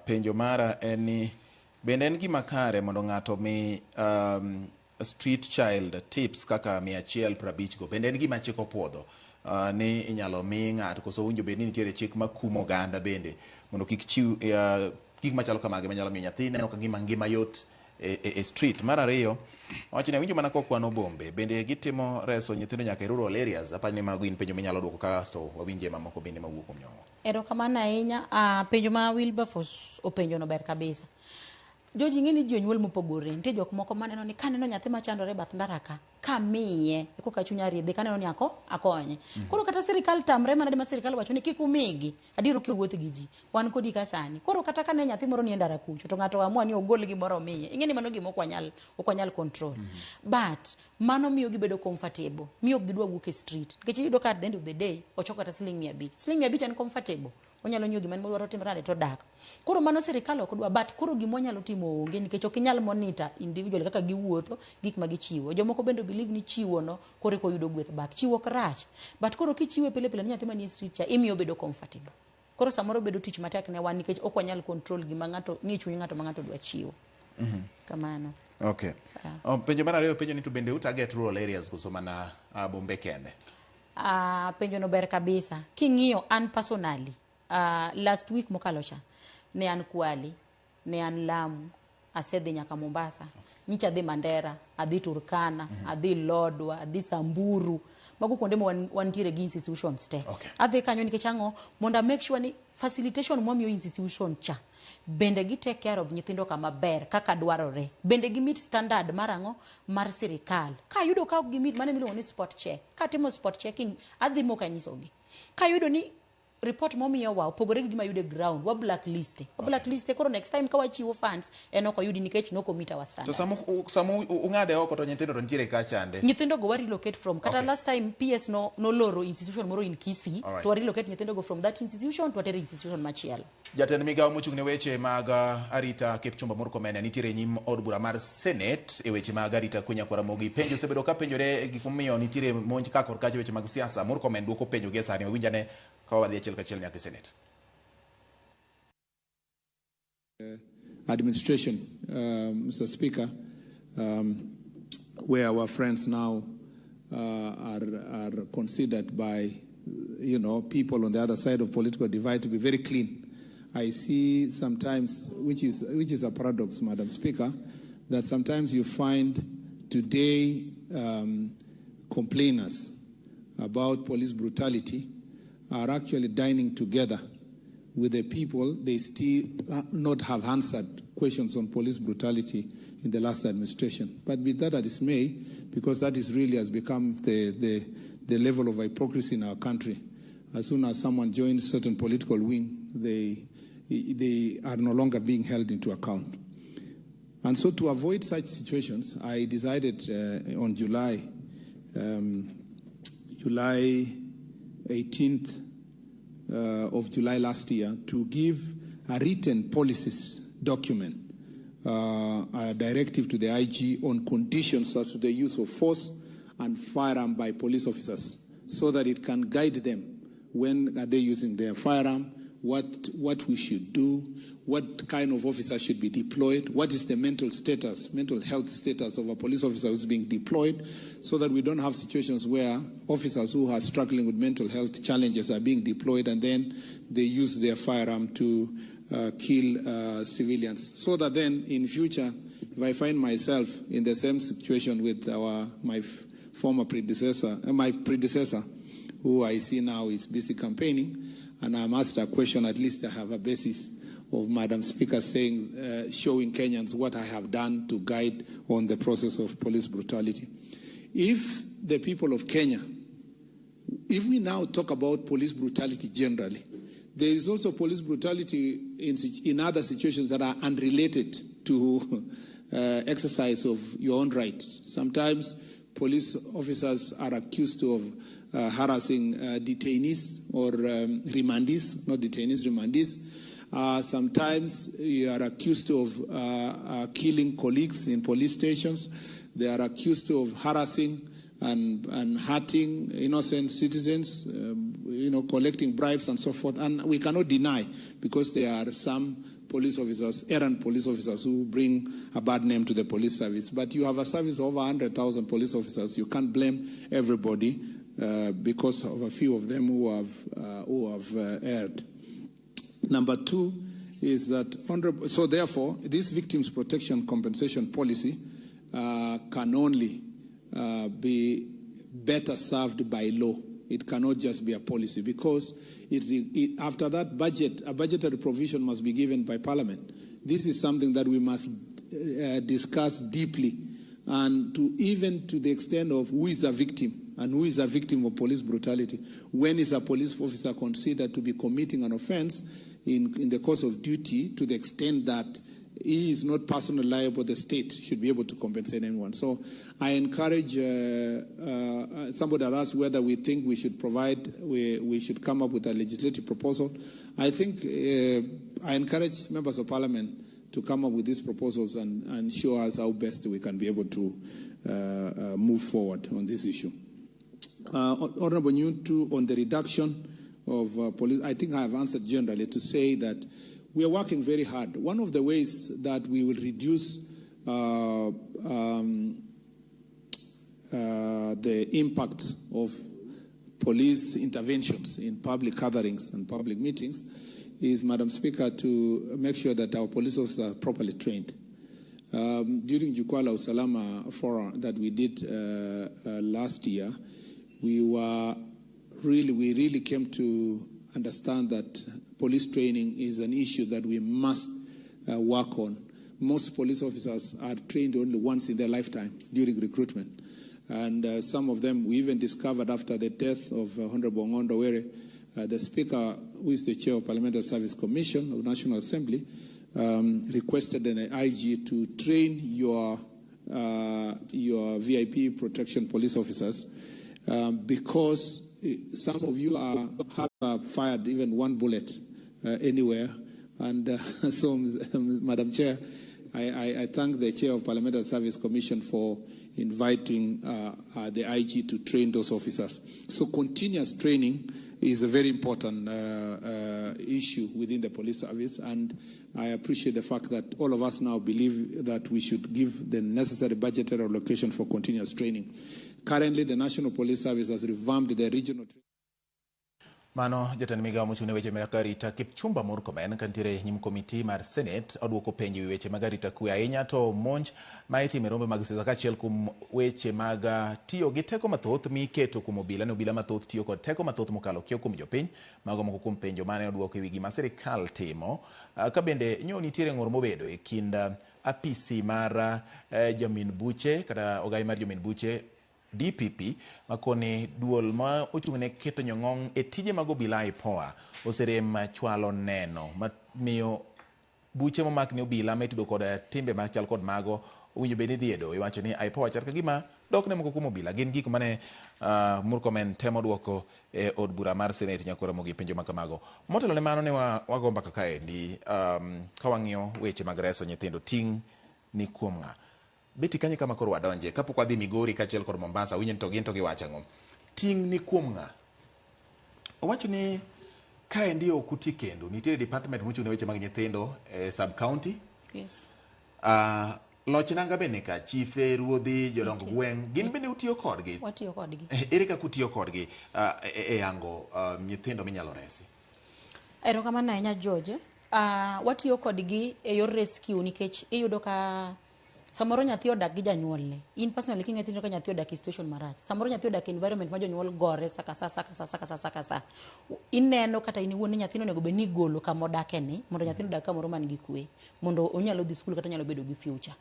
Penjo mara en ni bende en gima kare mondo ng'ato mi street child tips kaka 150 go. Bende en gima chik opuodho ni inyalo mi ng'ato koso winjo bende ni nitiere chik makumo oganda bende mondo kik chiw gik machalo kamagi manyalo miyo nyathi neno ka ngima yot e street. Mar ariyo wacho ni winjo mana kokwano bombe bende gitimo reso nyithindo nyaka e rural areas. Apani mago in penjo minyalo duoko kasto wawinje mamoko bende mawuok kuom nyongo. Erokamano ahinya. Penjo ma Wilberforce openjo no ber kabisa. Joji ng'eni jonyuol mopogore, nitie jok moko maneno ni kaneno nyathi machandore bath ndara ka miye koka chunya riedhe kaneno ni akonye. Koro kata sirikal tamre mana ma sirikal wacho ni kik umigi adiro kiwuoth gi ji wan kodi ka sani. Koro kata kane nyathi moro ni e ndara kucho to ng'ato amua ni ogol gimoro miye, ing'eni mano gima ok wanyal control. But mano miyo gibedo comfortable, miyo gidwa wuok e street. Nikech iyudo ka at the end of the day ochoko kata siling 100. Siling 100 en comfortable. Onyalo nyiewo gima modwaro timrade to dak. Koro mano sirikal ok dwa, but koro gima onyalo timo onge nikech ok inyal monitor individual kaka giwuotho, gik ma gichiwo. Jomoko bende believe ni chiwo no kore ko yudo gweth back. Chiwo krach. But koro kichiwe pile ni nyathi manie street cha imiyo bedo comfortable. Koro samoro bedo tich matek ne wan nikech ok wanyal control gima ng'ato ni chuny ng'ato ma ng'ato dwa chiwo. Kamano. Okay. Penjo mar ariyo penjo ni to bende target rural areas koso mana bombe kende. Penjo no ber kabisa. King'iyo an personally last week mokalo cha ne an Kwale, ne an Lamu, asedhi nyaka Mombasa, nyicha adhi Mandera, adhi Turkana, adhi Lodwa, adhi Samburu. Mago kuonde wantiere gi institutions te. Adhi kanyo nikech ang'o mondo make sure ni facilitation momiyo institution cha bende gi take care of nyithindo kama ber kaka dwarore. Bende gi meet standard marang'o mar sirikal. Ka yudo ka gi meet mane miluongo ni spot check. Ka timo spot checking adhi moka nyisogi. Ka yudo ni report momiyo wa opogore gi gima yude ground wa blacklist. Blacklist koro next time ka wachiwo funds enoko yudi nikech noko meet our standards. To samu ung'ade oko to nyithindo to nitiere ka chande. Nyithindo go relocate from kata last time PS no loro institution moro in Kisii to relocate nyithindo go from that institution to other institution machielo. Jatend migawo mochung' ne weche mag arita Kipchumba Murkomen nitiere nyim od bura mar Senate e weche mag arita kunya Kwaramogi. Penjo osebedo ka penjore gik momiyo nitiere monj ka kor kache weche mag siasa. Murkomen duoko penjo gi sani winjane ka wadhi achiel kachiel nyaka Senate. Administration, Mr. Speaker, where our friends now are considered by, people on the other side of political divide to be very clean. I see sometimes, which is a paradox, Madam Speaker, that sometimes you find today complainers about police brutality are actually dining together with the people they still not have answered questions on police brutality in the last administration. But with that as may, because that is really has become the level of hypocrisy in our country. As soon as someone joins certain political wing, they are no longer being held into account. And so to avoid such situations, I decided on July 18th of July last year to give a written policies document, a directive to the IG on conditions as to the use of force and firearm by police officers so that it can guide them when are they using their firearm, what we should do, what kind of officer should be deployed, what is the mental health status of a police officer who's being deployed, so that we don't have situations where officers who are struggling with mental health challenges are being deployed and then they use their firearm to kill civilians. So that then in future, if I find myself in the same situation with my predecessor, who I see now is busy campaigning, and I'm asked a question, at least I have a basis of Madam Speaker saying, showing Kenyans what I have done to guide on the process of police brutality. If the people of Kenya, if we now talk about police brutality generally, There is also police brutality in other situations that are unrelated to exercise of your own right. Sometimes police officers are accused of harassing detainees or remandees, not detainees, remandees. Sometimes you are accused of killing colleagues in police stations. They are accused of harassing and hurting innocent citizens, collecting bribes and so forth. And we cannot deny, because there are some police officers, errant police officers, who bring a bad name to the police service. But you have a service of over 100,000 police officers. You can't blame everybody because of a few of them who have erred. Number two is that, so therefore, this victims protection compensation policy can only be better served by law. It cannot just be a policy, because after that, a budgetary provision must be given by Parliament. This is something that we must discuss deeply, and even to the extent of who is a victim and who is a victim of police brutality. When is a police officer considered to be committing an offense in the course of duty, to the extent that he is not personally liable, the state should be able to compensate anyone. So I encourage, somebody had asked whether we think we should we should come up with a legislative proposal. I think I encourage members of Parliament to come up with these proposals and show us how best we can be able to move forward on this issue. Honorable Nyuntu, on the reduction of police, I think I have answered generally to say that we are working very hard. One of the ways that we will reduce the impact of police interventions in public gatherings and public meetings is, Madam Speaker, to make sure that our police officers are properly trained. During Jukwaa la Usalama forum that we did last year, we really came to understand that police training is an issue that we must work on. Most police officers are trained only once in their lifetime during recruitment. And some of them, we even discovered after the death of Honorable Ngondo Were, the Speaker, who is the chair of Parliamentary Service Commission of National Assembly, requested an IG to train your VIP protection police officers because some of you have fired even one bullet anywhere. And so, Madam Chair, I thank the Chair of Parliamentary Service Commission for inviting the IG to train those officers. So continuous training is a very important issue within the police service, and I appreciate the fact that all of us now believe that we should give the necessary budgetary allocation for continuous training. Currently, the National Police Service has revamped the regional training. Mano jatend migawo mochung' ne weche mag arita Kipchumba Murkomen kantiere nyim komiti mar Senate oduoko penjo e weche mag arita kwe ahinya to monj ma itimo e rombe mag siasa kaachiel kuom weche mag tiyo gi teko mathoth miketo kuom obila ne obila mathoth tiyo kod teko mathoth mokalo kiewo kuom jopiny. Mago moko kuom penjo mane oduoko e wi gima sirikal timo ka bende nyo nitiere ng'ur mobedo e kind apisi mar jomin buche kata ogai mar jomin buche DPP makoni duol ma ochung' ne keto nyong'ong e tije mag obila IPOA oserem chwalo neno mamiyo buche momak ni obila ma itudo kod timbe machal kod mago owinjo bed ni dhi e doho. Iwacho ni IPOA chal ka gima dok ne moko kuom obila. Gin gik mane Murkomen temo duoko e od bura mar Senate nyakoro mogi penjo ma kamago. Motelo ne mano ne wago mbaka kaendi ka wang'iyo weche mag reso nyithindo ting' ni kuom ng'a. Beti kanye kama koro wadonje kapok wadhi Migori kaachiel kod Mombasa winjen to giwacho ang'o. Ting' ni kuom ng'a. Owacho ni kaendi ok uti kendo nitiere department mochung' ne weche mag nyithindo sub county. Yes. Loch nanga bende ka chife ruodhi jodong gweng' gin bende utiyo kodgi. Watiyo kodgi. Ere kaka utiyo kodgi e yango nyithindo minyalo resi? Erokamano ahinya George. Watiyo kodgi e yor rescue nikech iyudo ka samoro nyathi odak gi janyuolne. In personally king'e tinjo ka nyathi odak e situation marach. Samoro nyathi odak e environment ma jonyuol gore saka sa. Ineno kata in iwuon ni nyathino onego bed ni golo kama odake ni mondo nyathino odag kamoro man gi kwe mondo onyalo dhi skul kata onyalo bedo gi future.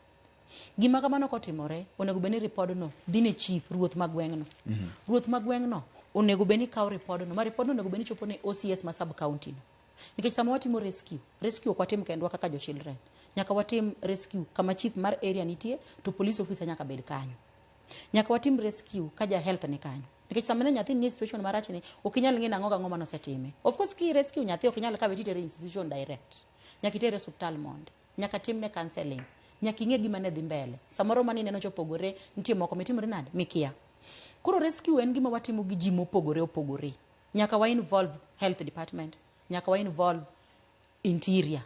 Gima kamano kotimore onego bed ni ripodno dhi ne chief ruoth ma gweng'no. Ruoth ma gweng'no onego bed ni kawo ripodno. Ma ripodno onego bed ni chopo ne OCS ma sub county no. nikech sama watimo rescue ok watim kendwa kaka jo children, nyaka watim rescue kama chief mar area nitie to police officer nyaka bed kanyo, nyaka watim rescue ka ja health ni kanyo, nikech sama ne nyathi ni situation marach ni ok inyal ng'e nang'o gang'o manosetime. Of course ki rescue nyathi ok inyal kawe titere institution direct, nyaka itere hospital mondo, nyaka timne counseling, nyaka ing'e gima ne dhi mbele. Samoro mani neno chopogore, nitie moko mitimore nade mikia. Koro rescue en gima watimo gi ji mopogore opogore, nyaka wa involve health department, nyaka wa involve interior,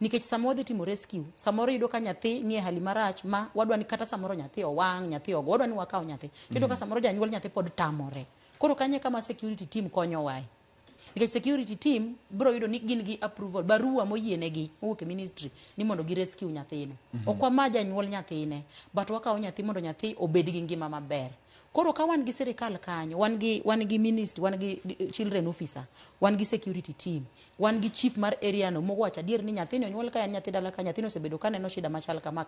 nikech sama wadhi timo rescue samoro yudo ka nyathi nie hali marach ma wadwa ni kata samoro nyathi owang', nyathi ogo, wadwa ni wakaw nyathi kendo ka samoro janyuol nyathi pod tamore. Koro kanye kama security team konyo wae, nikech security team bro yudo ni gin gi approval barua moyienegi mowuok e ministry ni mondo gi rescue nyathino. Ok wama janyuol nyathine but wakaw nyathi mondo nyathi obed gi ngima maber. Koro ka wan gi sirikal kanyo, wan gi ministry, wan gi children officer, wan gi security team, wan gi chief mar area no mowacho adier ni nyathino onyuol ka en nyathi dala ka nyathino osebedo ka neno shida machal kama.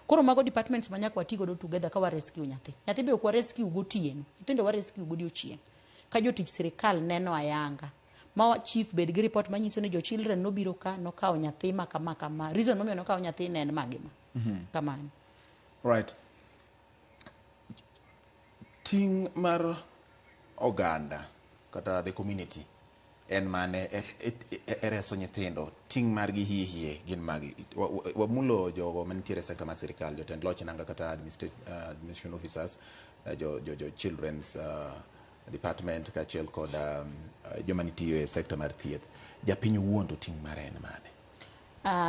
Koro mago departments manyaka wati godo together ka wa rescue nyathi. Nyathi be ok wa rescue gotieno, nyithindo wa rescue godiochieng'. Ka jotich sirikal neno ayanga ma chief bed gi report manyiso ni jo children nobiro ka nokawo nyathi ma kama, reason momiyo nokawo nyathi ne en magima kamano. Right. Ting mar oganda kata the community en mane reso nyithindo, ting mar gi hihie gin magi. Wamulo jogo manitiere sekta mar sirikal, jotend loch nanga kata administration officers, jo children's department kachiel kod joma nitie e sekta mar thieth. Japiny wuon to ting mare en mane?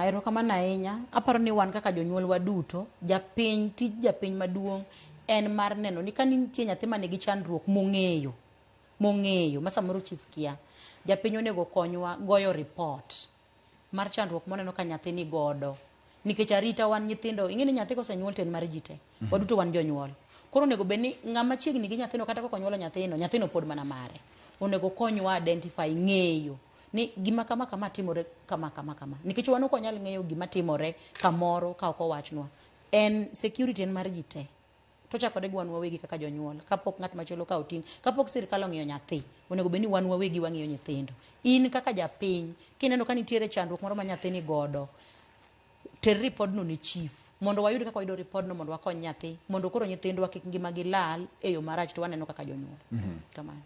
Erokamano ahinya. Aparo ni wan kaka jonyuol waduto, tij japiny maduong' en mar neno ni ka nitie nyathi ma nigi chandruok mong'eyo ma samoro chief kia, japiny onego konywa goyo report mar chandruok moneno ka nyathi ni godo, nikech arita wan nyithindo, ing'e ni nyathi kosenyuol ten mar ji te, waduto wan jonyuol. Koro onego bed ni ng'ama chiegni gi nyathino kata kaka onyuolo nyathino pod mana mare, onego konywa identify, ng'eyo ni gima kama timore kama, nikech wan ok wanyal ng'eyo gima timore kamoro ka ok owachnwa. En security en mar ji te, to chakore gi wan wawegi kaka jonyuol. Kapok ng'at machielo ka oting, kapok sirikal ong'iyo nyathi, onego bed ni wan wawegi wang'iyo nyithindo. In kaka japiny kineno ka nitiere chandruok moro ma nyathi ni godo, ter report no ne chief mondo wayud kaka wayudo report no mondo wakony nyathi, mondo koro nyithindwa kik ngimagi lal e yo marach to waneno kaka jonyuol. Kamano.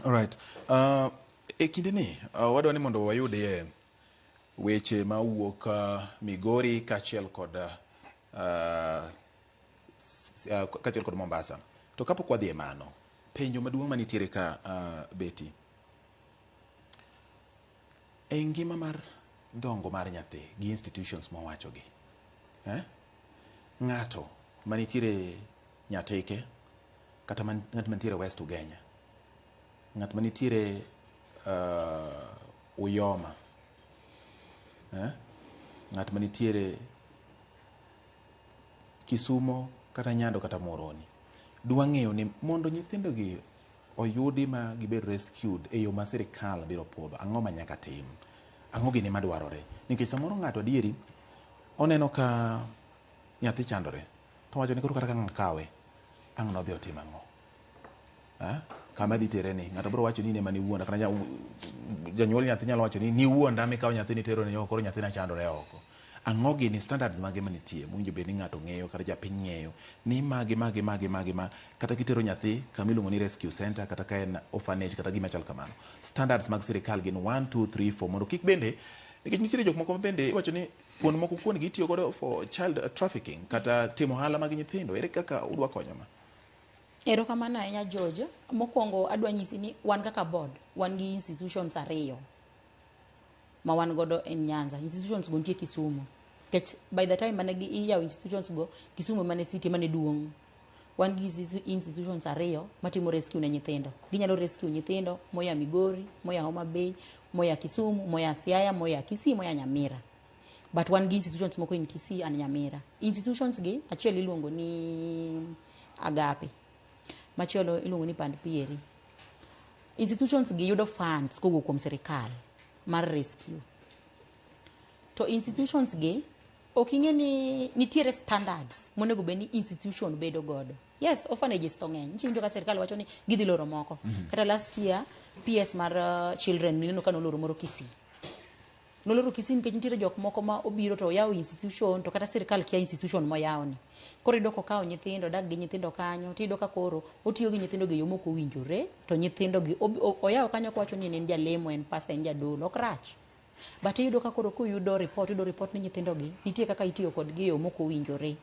Alright. E kinde ni wadwa ni mondo wayudie weche ma wuok Migori kachiel kod Mombasa. To kapok wadhi e mano, penjo maduong' manitiere ka Betty, e ngima mar dongo mar nyathi gi institutions mowachogi, ng'ato manitiere Nyatike kata ng'at manitiere West Ugenya, ng'at manitiere Uyoma, ng'at manitiere Kisumo kata Nyando kata Moroni, dwa ng'eyo ni mondo nyithindo gi oyudi ma gibed rescued e yo ma sirikal biro puodho, ang'o ma nyaka tim, ang'o gini madwarore. Nikech samoro ng'ato adieri oneno ka nyathi chandore to wacho ni koro kata ka ng'akawe ang' nodhi otim ang'o, kama dhi tere ni ng'ato biro wacho ni ne mani wuonda, kana janyuol nyathi nyalo wacho ni wuonda mikawo nyathi ni tero ni oko, koro nyathi na chandore oko. Ang'o gini standards mage manitie mowinjo bed ni ng'ato ng'eyo kata japiny ng'eyo ni magi kata kitero nyathi kama iluongo ni rescue center kata ka en orphanage kata gima chal kamano, standards mag sirikal gin 1 2 3 4 mondo kik bende, nikech nitiere jok moko bende iwacho ni kuond moko kuon gi itiyo godo for child trafficking kata timo ohala mag nyithindo. Ere kaka udwa konyo ma? Erokamano ahinya George. Mokwongo adwa nyisi ni wan kaka board wan gi institutions ariyo ma wan godo en Nyanza. Institutions go nitie Kisumu, nikech by the time mane iyawo institutions go Kisumu mane city mane duong'. Wan gi institutions ariyo matimo rescue ne nyithindo. Ginyalo rescue nyithindo moya Migori, moya Homa Bay, moya Kisumu, moya Siaya, moya Kisii, moya Nyamira. But wan gi institutions moko in Kisii and Nyamira. Institutions gi achiel iluongo ni Agape, machielo iluongo ni Pand Pieri. Institutions gi yudo funds kowuok kuom sirikal mar rescue. To institutions gi oking'e ni nitiere standards monego bed ni institution bedo godo. Yes, orphanages to ng'eny. Nitie winjo ka sirkal wacho ni gidhi loro moko. Kata last year, PS mar children nineno ka noloro moro Kisii. Noloro Kisii nikech nitiere jok moko ma obiro to yawo institution to kata sirkal kia institution moyawo ni. Koro iyudo kokawo nyithindo, dak gi nyithindo kanyo, tiyudo ka koro otiyo gi nyithindo gi yo mok owinjore, to nyithindo gi oyawo kanyo kowacho ni en jalemo, en pastor, en jadolo, ok rach. But iyudo ka koro kuyudo report ni nyithindo gi nitie kaka itiyo kodgi e yo mok owinjore.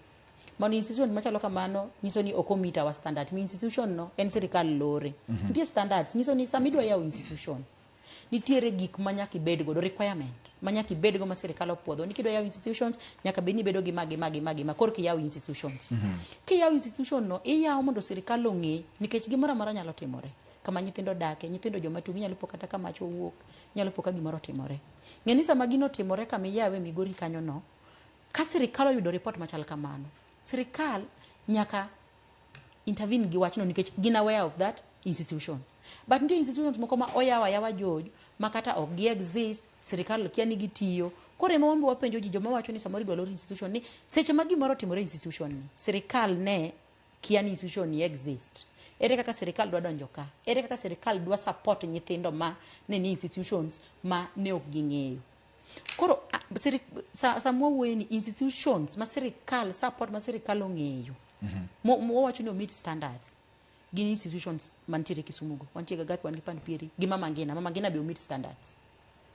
Mano institution machalo kamano nyiso ni ok omit our standard. Mi institution no en sirkal lore. Nitie standards nyiso ni sama idwa yawo institution nitiere gik ma nyaka ibed godo, requirement ma nyaka ibed go ma sirkal opuodho ni kidwa yawo institutions nyaka bed ni bedo gi magi ma koro kiyawo institutions. Kiyawo institution no iyawo mondo sirkal ong'e nikech gimoro amora nyalo timore. Kama nyithindo dake, nyithindo joma tugi nyalo po kata kama mach owuok, nyalo po ka gimoro timore. Ng'eni sama gino timore kama iyawe Migori kanyo no, ka sirkal oyudo report machal kamano, sirkal nyaka intervene gi wachno nikech gin aware of that institution. But nitie institutions moko ma oyawa yawa George ma kata ok gi exist, sirkal kia ni gitiyo. Koro ema wambe wapenjo ji joma wacho ni samoro idwa lor institution ni seche ma gimoro timore institution ni, sirkal ne kia ni institution ni exist. Ere kaka sirkal dwa donjo ka? Ere kaka sirkal dwa support nyithindo ma ne ni institutions ma ne ok ging'eyo? Koro samwa wuoye ni institutions ma sirkal support ma sirkal ong'eyo. Mo wacho ni omit standards. Gin institutions mantiere Kisumu go. Wantie Gagat, wan gi Panpieri, gi Mama Ngina be omit standards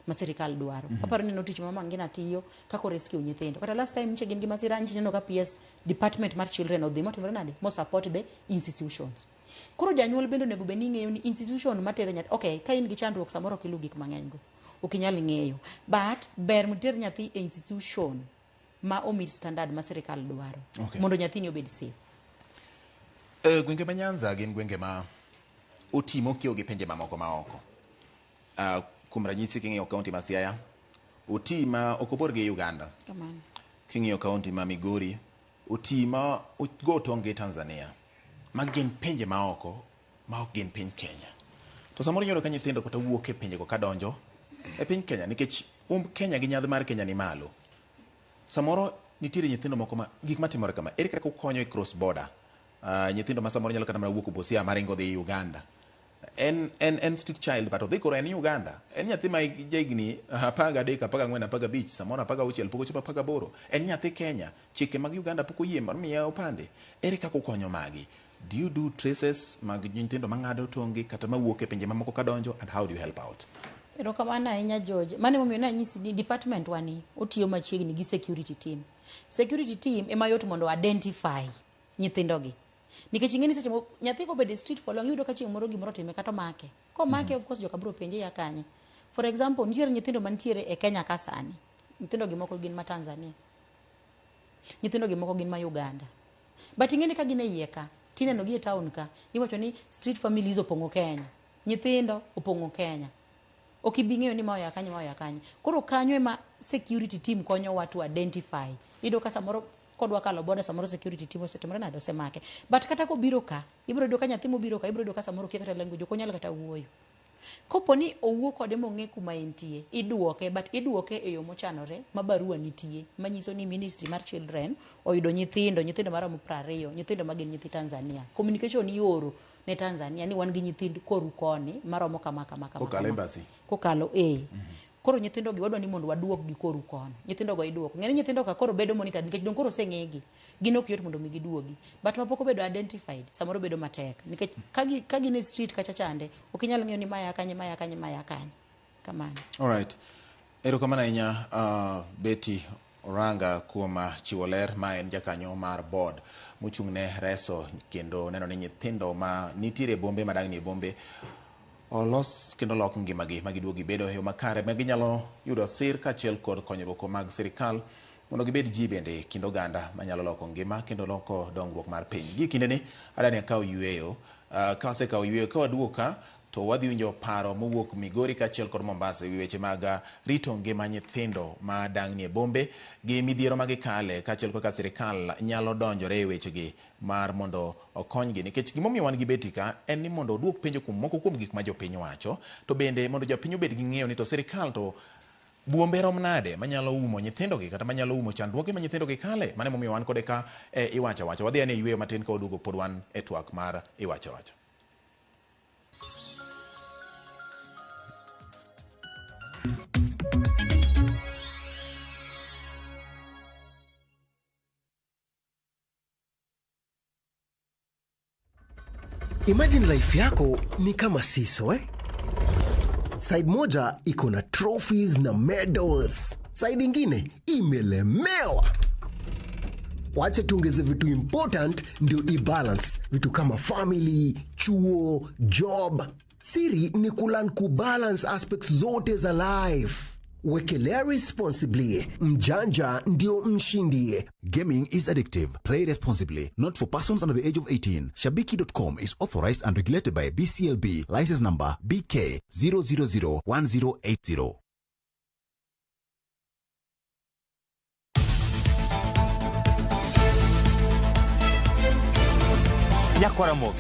ma sirkal dwaro. Aparo ni notich Mama Ngina tiyo kako rescue nyithindo. Kata last time niche gin gi masira nchi neno ka PS Department mar Children odhi motimore nade mo support the institutions. Koro janyuol bende onego bed ni ng'eyo ni institution matere nyathi, okay, ka in gi chandruok samoro kilu gik mang'eny go ok inyal ng'eyo, but ber mter nyathi e institution ma omit standard ma sirkal dwaro mondo nyathini obed safe. Gwenge ma Nyanza gin gwenge ma otimo kiewo gi pinje mamoko ma oko. Kuom ranyisi king'iyo kaunti ma Siaya, oti ma ok obor gi Uganda. King'iyo kaunti ma Migori, oti ma go tong' gi Tanzania. Ma gin pinje ma oko ma ok gin piny Kenya. To samoro iyudo ka nyithindo kata wuok e pinje go ka donjo e piny Kenya nikech Kenya gi nyadhi mar Kenya ni malo. Samoro nitiere nyithindo moko ma gik matimore kama, ere kaka ukonyo e cross border. Nyithindo ma samoro nyalo kata mana wuok Busia maringo dhi Uganda. En street child but odhi koro en Uganda. En nyathi ma jahigni 13, 14, 15, samoro 16, pok ochopo 18. En nyathi Kenya. Chike mag Uganda pok oyie mar miye opande. Ere kaka ukonyo magi? Do you do traces mag nyithindo mang'ado tonge kata mawuok e pinje mamoko ka donjo, and how do you help out? Erokamano ahinya George. Mane momiyo nanyisi ni department wani otiyo machiegni gi security team. Security team ema yot mondo identify nyithindo gi. Nikech ing'eni seche moko nyathi ko bede street for long yudo ka chieng' moro gimoro time kata make. Ko make of course joka bro penje ya kanye. For example, nitiere nyithindo mantiere e Kenya ka sani. Nyithindo gi moko gin ma Tanzania. Nyithindo gi moko gin ma Uganda. But ing'eni ka gin e iye ka, tineno gi e town ka, iwacho ni street families opong'o Kenya. Nyithindo opong'o Kenya. Ok ibi ng'eyo ni ma oya kanye. Koro kanyo ema security team konyo wa to identify. Ido ka samoro kodwa kalo boda samoro security team osetimore nade osemake. But kata ko biro ka, ibro yudo ka nyathi mobiro ka, ibro yudo ka samoro kia kata language ok onyal kata wuoyo. Kopo ni owuok kode mong'e kuma entie, iduoke, but iduoke e yo mochanore ma barua nitie manyiso ni Ministry mar Children oyudo nyithindo maromo 20, nyithindo ma gin nyithi Tanzania. Communication ioro ne Tanzania ni wan gi nyithind koru koni maromo kama. Kokalo embassy. Kokalo Koro nyithindo gi wadwa ni mondo waduok gi koru kono. Nyithindo go iduoko. Ng'eni nyithindo ka koro bedo monitor nikech dong koro oseng'egi. Gin ok yot mondo migi duogi. But mapoko bedo identified, samoro bedo matek. Nikech ka gin e street kacha chande, ok inyal ng'eyo ni maya kanye. Kamano. All right. Erokamano ahinya Betty Oranga kuom chiwo ler ma en jakanyo mar board mochung'ne reso kendo neno ni nyithindo ma nitiere bombe madang'ni e bombe olos kendo lok ngimagi magiduogi bedo e yo makare ma ginyalo yudo sir kaachiel kod konyruok mag sirkal mondo gibed ji bende kind oganda manyalo loko ngima kendo loko dongruok mar piny. Gi kinde ni adani akaw yueyo, ka wasekawo yueyo ka waduoka to wadhi winjo paro mowuok Migori kaachiel kod Mombasa e weche mag rito ngima nyithindo ma dang'ni e bombe gi midhiero magikale kaachiel kaka sirkal nyalo donjore e wechegi mar mondo okonygi. Nikech gimomiyo wan gi Betty ka en ni mondo oduok penjo kuom moko kuom gik ma jopiny wacho, to bende mondo jopiny obed gi ng'eyo ni to sirkal to buombe rom nade manyalo umo nyithindogi kata manyalo umo chandruoge ma nyithindogi kale, mane momiyo wan kode ka iwacho wacho. Wadhi ane yweyo matin ka waduogo pod wan e twak mar iwacho wacho. Imagine life yako ni kama siso Side moja iko na trophies na medals. Side ingine imelemewa. Wacha tuongeze vitu important ndio i-balance. Vitu kama family, chuo, job. Siri ni kulan kubalance aspects zote za life. Wekelea responsibly. Mjanja ndio mshindi. Gaming is addictive. Play responsibly. Not for persons under the age of 18. Shabiki.com is authorized and regulated by BCLB. License number BK 0001080. Nyakwaramogi,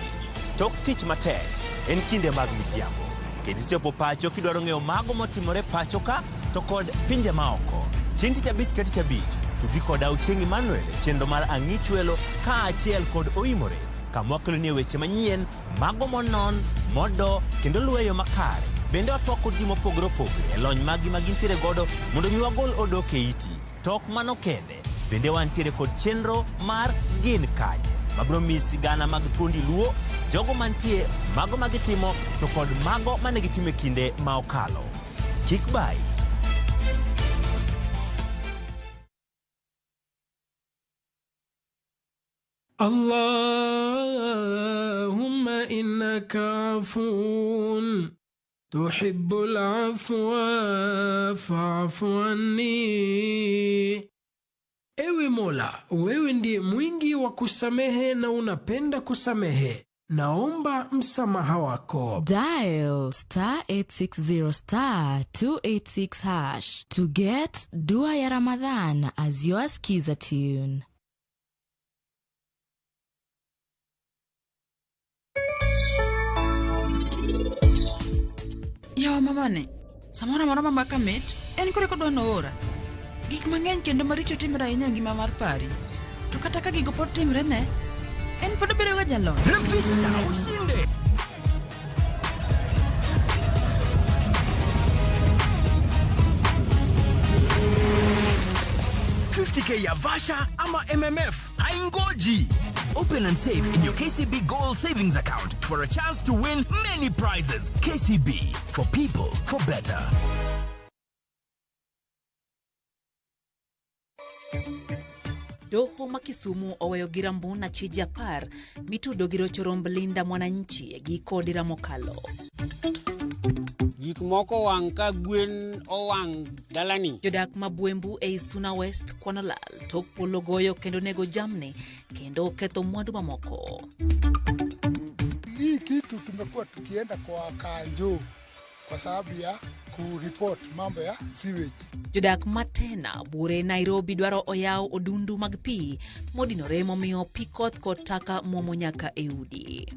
tok tich matek en kinde mag midhiambo. Kendo ichopo pacho kidwaro ng'eyo mago motimore pacho ka to kod pinje maoko. Chieng' tich abich ka tich abich to dhi kod Auchieng' Emmanuel chenro mar Ang'ich Welo ka achiel kod Oimore kama wakeloni weche manyien mago monon, modo kendo luweyo makare. Bende watwak kod ji mopogore opogore e lony magi ma gintiere godo mondo mi wagol odok e iti. Tok mano kende, bende wantiere kod chenro mar Gin Kanye mabro mi sigana mag thuondi luo, jogo mantie, mago magitimo, to kod mago manegitime kinde ma okalo. Kik bai. Allahumma innaka afun tuhibbul afwa fa'fu anni. Ewe Mola, wewe ndiye mwingi wa kusamehe na unapenda kusamehe. Naomba msamaha wako. Dial *860 *286# to get Dua ya Ramadhan as your skiza tune. Yawa mamane, samora mora mama kamet, en kore kodwa noora. Gik mang'eny kendo maricho timre ahinya ngima mar pari. To kata ka gigo pod timre ne, en pod bedo ga jalony. Refisha ushinde. $50K ya Vasha ama MMF haingoji. Open and save in your KCB Gold Savings Account for a chance to win many prizes. KCB, for people, for better. Doho ma Kisumu oweyo gi Rambuna Chiji 10 mitudo gi rocho romb Linda Mwananchi e giko dira mokalo. Gik moko wang' ka gwen owang' dalani. Jodak ma Bwembu e Isuna West kwano lal tok polo goyo kendo nego jamni kendo ketho mwandu mamoko. Hii kitu tumekuwa tukienda kwa Kanjo kwa sababu ya kuripot mambo ya sewage. Jodak matena bure Nairobi dwaro oyao odundu mag pi modinore momiyo pi koth kod taka muomo nyaka e udi.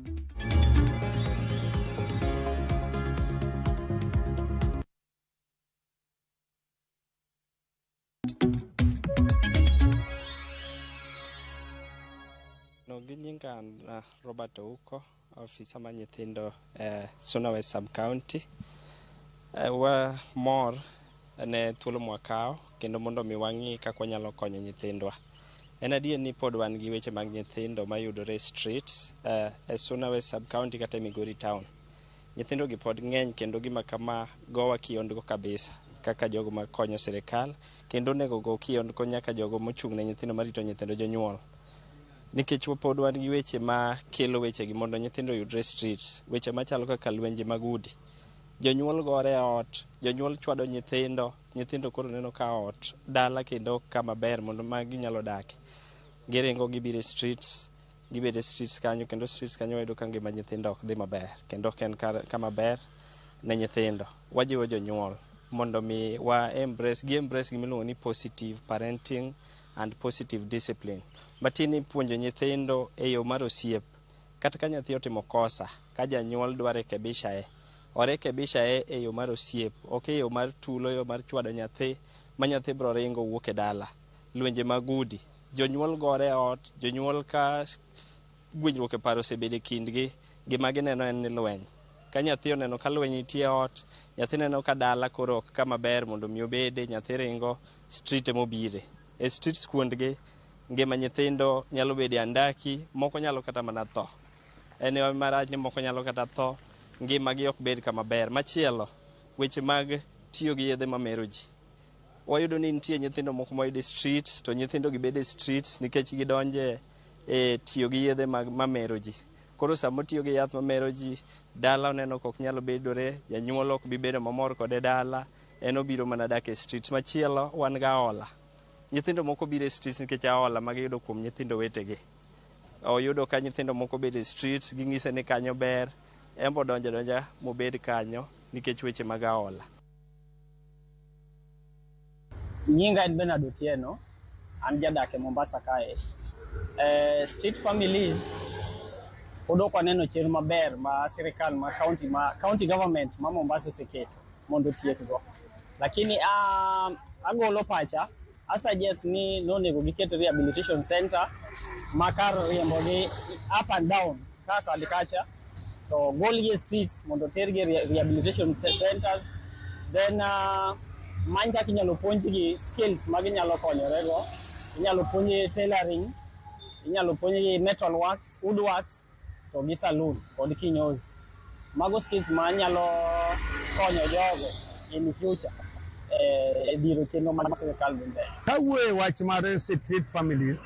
Nyinga Robert Ouko, ofisa ma nyithindo Suna West Sub County. Wa mor ne thuolo mwakao kendo mondo mi wang'i kaka wanyalo konyo nyithindwa. En adier ni pod wan gi weche mag nyithindo mayudore streets e Suna West Sub County kata e Migori Town. Nyithindo gi pod ng'eny kendo gima kama gowa kiondgo kabisa kaka jogo ma konyo sirikal kendo nego go kiondgo nyaka jogo mochung' ne nyithindo marito nyithindo jonyuol. Nikech pod wan gi weche ma kelo weche gi mondo nyithindo yudre streets, weche machalo kaka lwenje mag udi. Jonyuol gore ot, jonyuol chwado nyithindo, nyithindo koro neno ka ot dala kendo kama ber mondo ma ginyalo dak. Giringo gibire streets, gibede streets kanyo kendo streets kanyo wedo ka ngima nyithindo ok dhi maber kendo ken kama ber ne nyithindo. Wajiwo jonyuol mondo mi wa embrace gimiluongo ni positive parenting and positive discipline. Matini puonjo nyithindo e yo mar osiep. Kata ka nyathi otimo kosa, ka janyuol dware kebisha orekebisha e yo mar osiep, ok e yo mar tulo, yo mar chwado nyathi ma nyathi bro ringo wuok e dala. Lwenje mag udi, jonyuol gore e ot, jonyuol ka gwinjruok e paro osebedo e kindgi, gima gineno en ni lweny. Ka nyathi oneno ka lweny nitie ot, nyathi neno ka dala koro ok kama ber mondo mi obede, nyathi ringo street emobire. E street kuondgi ngima nyithindo nyalo bedo andaki, moko nyalo kata mana tho. En yo marach ni moko nyalo kata tho, ngimagi ok bed kama ber. Machielo, weche mag tiyo gi yedhe mamero ji. Wayudo ni nitie nyithindo moko moyudo e street, to nyithindo gibede e street nikech gidonje e tiyo gi yedhe mamero ji. Koro sama otiyo gi yath mamero ji, dala oneno kok nyalo bedore, janyuol ok bi bedo mamor kode dala, en obiro mana dak e street. Machielo, wan ga hola. Nyithindo moko biro e street nikech hola ma giyudo kuom nyithindo wetegi. Oyudo ka nyithindo moko bedo e street, ging'ise ni kanyo ber, embo donja mobed kanyo nikech weche mag hola. Nyinga en Bernard Otieno, an jadak e Mombasa kae. Street families odok waneno chenro maber ma sirikal ma county government ma Mombasa oseketo mondo otiekgo. Lakini agolo pacha, suggest ni nonego giket rehabilitation center ma kar riembogi up and down kaka kacha, to golgi streets mondo tergi rehabilitation centers, then many kaka inyalo puonjgi skills ma ginyalo konyorego. Inyalo puonji tailoring, inyalo puonji metal works, woodworks, to gi saloon kod kinyozi. Mago skills ma nyalo konyo jogo in future e biro chenro mag sirikal bende. Kawuoye wach mar street families,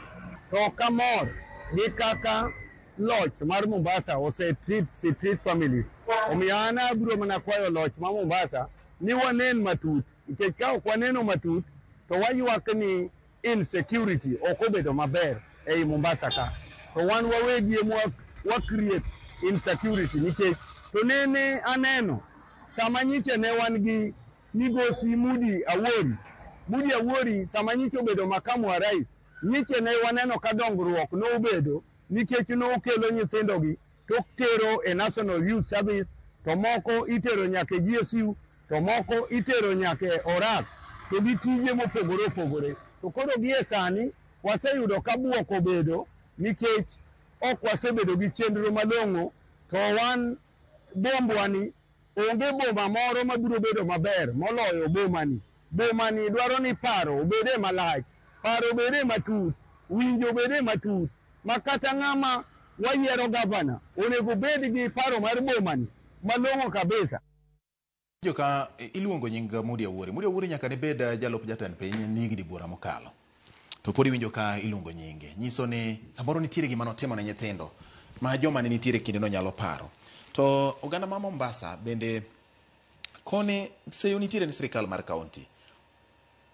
to kamor gi kaka loch mar Mombasa ose street families. Omiyo an abiro mana kwayo loch ma Mombasa ni wanen matut, nikech ka ok waneno matut to waywak ni insecurity ok obedo maber ei Mombasa ka. To wan wawegi ema wa create insecurity nikech to nene aneno sama nyiche ne wan gi migosi Mudi Awori sama nyiche obedo makamu wa rais, nyiche ne waneno ka dongruok no obedo nikech no okelo nyithindogi to tero e National Youth Service, to moko itero nyaka GSU, to moko itero nyaka Orak, to gi tije mopogore opogore. To koro gie sani waseyudo ka buok obedo nikech ok wasebedo gi chenro malong'o, to wan bombwani onge boma moro mabiro bedo maber moloyo bomani. Bomani dwaro ni paro obede malach, paro obede matut, winjo obede matut, makata ng'ama wayiero gavana onego bed gi paro mar bomani malong'o kabisa. Joka iluongo nying Mudi Awori nyaka ne bed jalup jatend piny nigi bura mokalo. To podi winjo ka iluongo nyinge. Nyiso ni samoro nitiere gima notimo ne nyithindo ma joma ne nitiere kinde no nyalo paro. To oganda ma Mombasa bende kone seyo nitiere ni sirikal mar kaunti.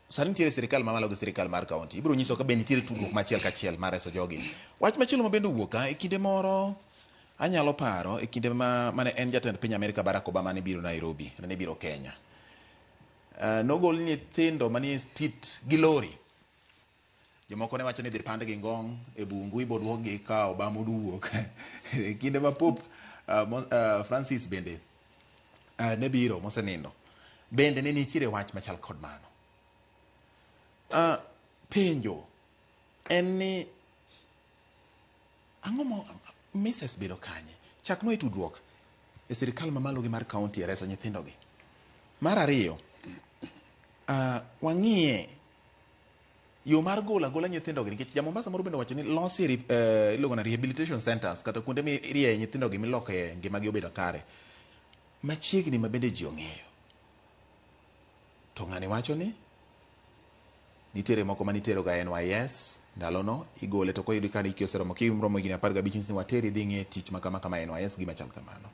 Sani nitiere sirikal ma malo gi sirikal mar kaunti. Ibiro nyiso ka bende nitiere tudruok machiel kachiel mar reso jogi. Wach machielo ma bende wuok e kinde moro anyalo paro e kinde mane en jatend piny Amerika Barack Obama ne biro Nairobi, ne biro Kenya. Nogol nyithindo manie street gi lori. Jomoko ne wacho ni dhi pand gi ngong e bungu ibo duogi ka Obama oduok. Kinde ma Pope Francis bende ne biro mosenindo. Bende ne nitiere wach machal kod mano. Penjo en ni ang'o mo Mrs. bedo kanye? Chak no itudruok e sirikal mamalo gi mar kaunti e reso nyithindogi. Mar ariyo, wang'iye yo mar gola nyithindogi nikech ja Mombasa moro bende wacho ni losi iluongo na rehabilitation centers kata kuonde mirie nyithindogi miloke ngimagi obedo kare machiegni ma bende ji ong'eyo. To ng'ani wacho ni nitiere moko manitero ga NYS ndalono igole to koyudi ka iki oseromo kimromo higni 15 ni wateri dhi ng'e tich ma kama NYS gima chal kamano.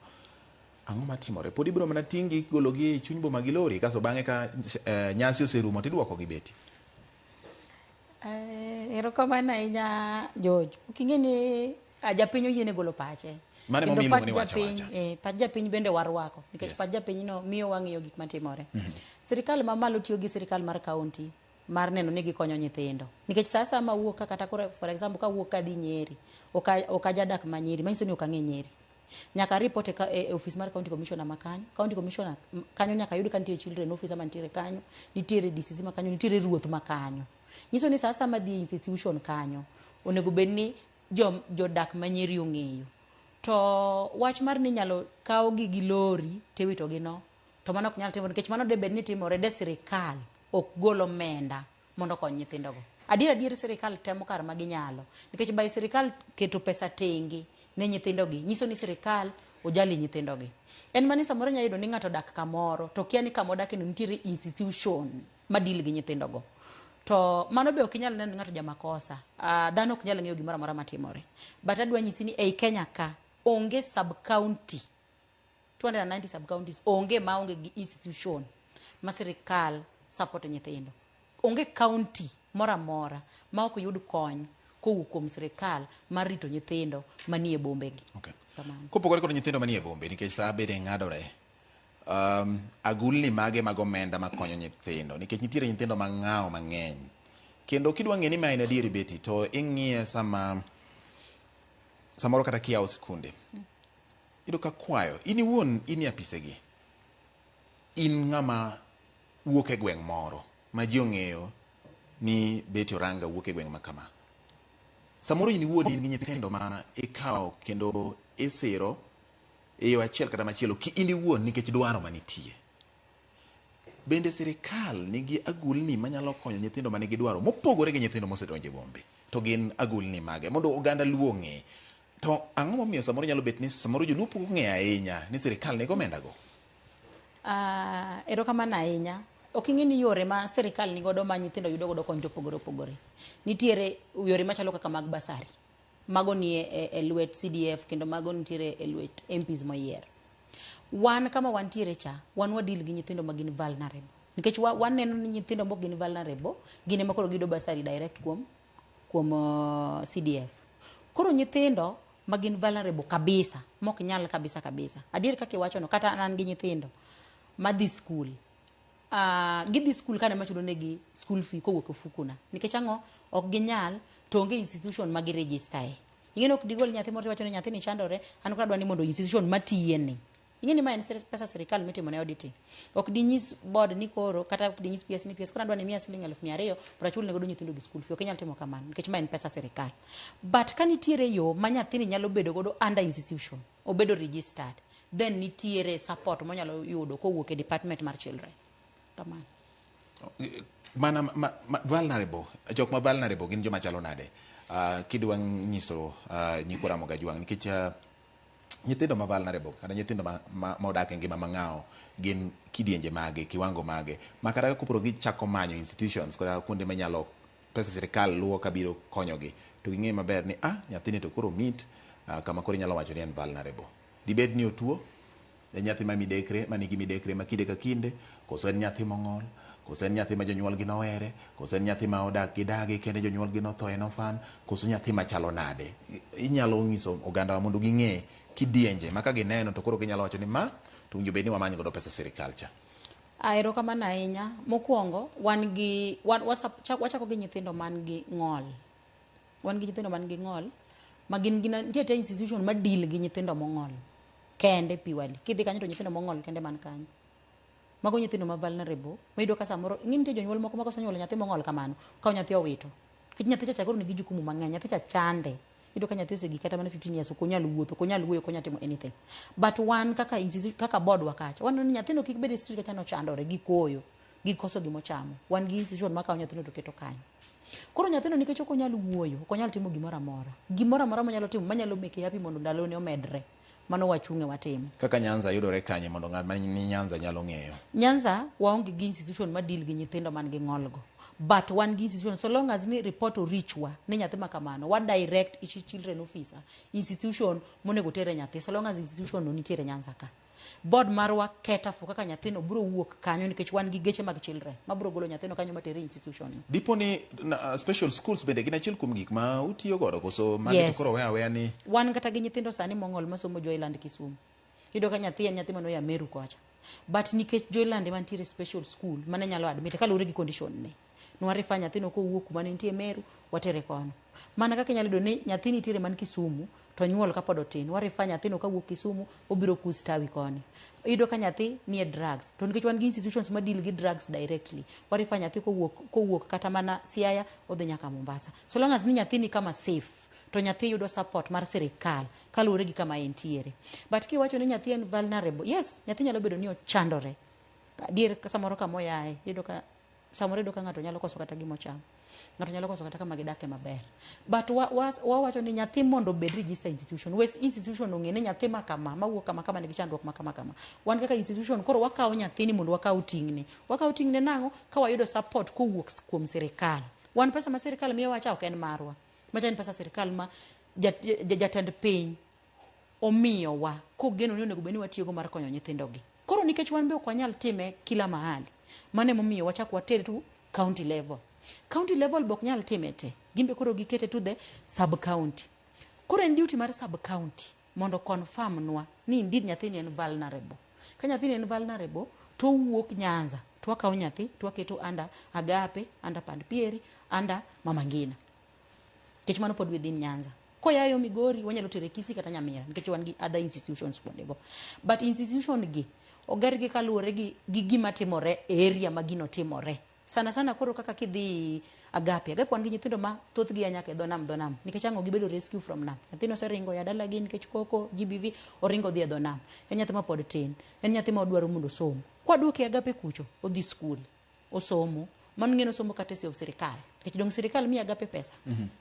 Ang'o matimore? Podi biro mana tingi gologi e chuny boma gi lori kaso bang'e ka nyasi oserumo tiduoko gi beti. Erokamano ahinya George. Uking'e ni japiny oyiene golo pache. Mane momiluongo ni wacha. Pach japiny bende warwako nikech pach japinyno miyo wang'iyo gik matimore. Sirikal mamalo tiyo gi sirikal mar kaunti mar neno ni gikonyo nyithindo. Nikech sasa ma wuok kata for example ka wuok kadhi Nyeri, ok ajadak ma Nyeri, manyiso ni ok ang'e Nyeri. nyaka report e office mar county commissioner makanyo. County commissioner kanyo nyaka yud ka nitie children officer mantiere kanyo, nitiere DCC makanyo, nitiere ruoth makanyo. Nyiso ni sasa madhi institution kanyo onego bedni jodak manyeri ong'eyo. To wach mar ni nyalo kawo gi lori tewito gi no, to mano ok nyal timore nikech mano de bedni timore de sirikal ok gol omenda mondo kony nyithindo go. Adier sirikal temo kar ma ginyalo nikech bai sirikal keto pesa tengi ne nyithindo gi nyiso ni sirikal ojali nyithindo gi. En mani samoro nya yudo ni ng'ato dak kamoro to kia ni kamodak ni nitiere institution madil gi nyithindo go. To mano be ok nyal neno ng'ato jamakosa. Dhano ok nyal ng'eyo gimoro amora matimore. But adwa nyisi ni ei Kenya ka onge sub county 290 sub counties onge maonge gi institution ma sirikal support nyithindo. Onge county mora mora ma ok yud kony kowuok kuom sirikal mar rito nyithindo manie bombe gi. Okay. Kopogore kod nyithindo manie bombe nikech saa bede ng'adore. Agulni mage mag omenda makonyo nyithindo nikech nitiere nyithindo mang'aw mang'eny. Kendo kidwa ng'e ni ma en adieri beti to ing'iye samoro kata kiyawo sikunde. Ido ka kwayo, in iwuon in apisegi. In ng'ama wuok e gweng' moro ma ji ong'eyo ni beti Oranga wuok e gweng' ma kama. Samoro in iwuon in gi nyithindo ma ikawo kendo isiro e yo achiel kata machielo ki in iwuon nikech dwaro manitie. Bende sirikal nigi agulni manyalo konyo nyithindo manigi dwaro mopogore gi nyithindo mosedonje bombe. To gin agulni mage mondo oganda luo ng'e. To ang'o momiyo samoro nyalo bet ni samoro jolupo ng'e ahinya ni sirikal nego omenda go? Erokamano ahinya. Ok ing'e ni yore ma sirikal nigodo ma nyithindo yudo godo kony opogore opogore. Nitiere yore machalo kaka mag basari. Mago ni e lwet CDF kendo mago nitiere e lwet MPs moyier. Wan kama wantiere cha, wan wadil gi nyithindo magin vulnerable. Nikech wan neno ni nyithindo mok gin vulnerable, gine makoro gido basari direct kuom CDF. Koro nyithindo magin vulnerable kabisa, mok nyal kabisa. Adier kaka iwacho no, kata an gi nyithindo madhi school. Gidhi school kane machulo negi school fee kowuok ofukuna. Nikech ang'o ok ginyal to onge institution ma giregister. Ing'e ok digol nyathi moro wacho ni nyathi ni chandore, an kora dwani mondo institution matiye ni. Ing'e ni ma en pesa sirikal mitimo ne auditing. Ok dinyis board ni koro kata ok dinyis PS ni PS kora dwani miya siling 200,000 para chul ne godo nyithindo gi school fee. Ok nyal timo kamano nikech ma en pesa sirikal. But ka nitiere yo ma nyathi ni nyalo bedo godo under institution, obedo registered, then nitiere support mo nyalo yudo kowuok e department mar children. Kamano. Mana vulnerable, jok ma vulnerable gin joma chalo nade. Kidwa nyiso nyikora moga juang nikech nyithindo ma vulnerable kada nyithindo ma odak e ngima mang'aw gin kidienje mage, kiwango mage. Ma kata kopro gichako manyo institutions kata kuonde manyalo pesa sirikal luwo kabiro konyogi. To ging'e maber ni nyathini to koro meet kama koro nyalo wacho ni en vulnerable. Dibed ni otuo, nyathi ma midekre, manigi midekre ma kinde ka kinde, koso en nyathi mong'ol, koso en nyathi ma jonyuol gi nowere, koso en nyathi ma odak gi dagi kendo jonyuol gi nothoe nofan, koso nyathi machalo nade. Inyalo nyiso oganda mondo ging'e kidienje ma ka gineno to koro ginyalo wacho ni ma to winjo bed ni wamanyo godo pesa sirikal cha. Erokamano ahinya. Mokwongo wachako gi nyithindo man gi ng'ol. Wan gi nyithindo man gi ng'ol ma gin nitie institution ma deal gi nyithindo mong'ol. Kende piwali. Kidhi kanyo to nyithindo mong'ol kende man kanyo. Mago nyithindo ma vulnerable. Mayudo ka samoro ing'e nitie jonyuol moko ma kosonyuolo nyathi mong'ol kamano, ka nyathi owito. Kich nyathi cha koro nigi jukumu mang'eny, nyathi cha chande. Iyudo ka nyathi osegi kata mana 15 years, ok onyal wuotho, ok onyal wuoyo, ok onyal timo anything. But wan kaka board wakacha, wan ni nyathino kik bed e street kacha no chandore gi koyo, gi koso gimochamo. Wan gi institution ma kawo nyathino to keto kanyo. Koro nyathino nikech ok onyal wuoyo, ok onyal timo gimoro amora. Gimoro amora manyalo timo manyalo make happy mondo ndalone omedre. Mano wachung'e watimo. Kaka Nyanza yudore kanye mondo ng'at ma ni Nyanza nyalo ng'eyo. Nyanza waonge gi institution ma deal gi nyithindo man gi ng'ol go. But wan gi institution so long as ni report orichwa ni nyathi ma kamano, wa direct each children officer institution monego tere nyathi so long as institution no nitiere Nyanza ka. Board marwa keta fu kaka nyathino bro wuok kanyo nikech wan gi geche mag children ma bro golo nyathino kanyo matere institution no. Dipo ni special schools bende gin achiel kuom gik ma utiyo godo koso magi koro weya ni wan kata gi nyithindo sani mong'ol masomo Joyland Kisumu. Iyudo ka nyathi mano ya Meru kocha. but nikech Joyland mantiere special school mane nyalo admit kaluwore gi condition ne nwarifa nyathino kowuok kuma ne nitie Meru watere kono mana kaka nyalo yudo ni nyathi nitiere man Kisumu to nyuol kapod otin warifa nyathino kawuok Kisumu obiro kustawi koni iyudo ka nyathi nie drugs to nikech wan gi institutions ma deal gi drugs directly warifa nyathi kowuok kata mana Siaya odhi nyaka Mombasa so long as ni nyathi ni kama safe to nyathi yudo support mar sirikal kaluwore gi kama entiere but kiwacho ni nyathi en vulnerable yes nyathi nyalo bedo ni ochandore dier samoro kama oyaye iyudo ka samoro iyudo ka ng'ato nyalo koso kata gimo cham ng'ato nyalo koso kata kama gidake maber but wawacho ni nyathi mondo obed register institution wes institution ong'e ni nyathi ma kama mawuok kama nigi chandruok ma kama wan kaka institution koro wakawo nyathini mondo wakaw ting'ne nang'o ka wayudo support kowuok kuom sirikal wan pesa ma sirikal miyo wacha ok en marwa majan pesa sirikal ma jatend piny omiyowa kogeno ni onego bedni watiyogo mar konyo nyithindogi koro nikech wan be ok wanyal time kila mahali mane momiyo wachak water to county level bok nyal time te gimbe koro gikete to the sub county koro en duty mar sub county mondo confirm nwa ni indeed nyathini en vulnerable ka nyathini en vulnerable to wuok Nyanza to wakawo nyathi to waketo under Agape under Pandpieri under Mama Ngina kech mano pod within Nyanza koyayo Migori wanyalo tere Kisii kata Nyamira nikech wan gi other institutions kuondego but institution gi oger gi kaluwore gi gima timore area ma gino timore sana koro kaka kidhi Agape wan gi nyithindo ma thoth gi nyaka e dho nam nikech ango gibedo rescue from nam nyathino oseringo ya dala gi nikech koko GBV oringo dhi e dho nam en nyathi ma pod tin en nyathi ma odwaro mondo somo kwaduoke Agape kucho odhi school osomo man ngeno somo katesi of sirikal nikech dong sirikal miya Agape pesa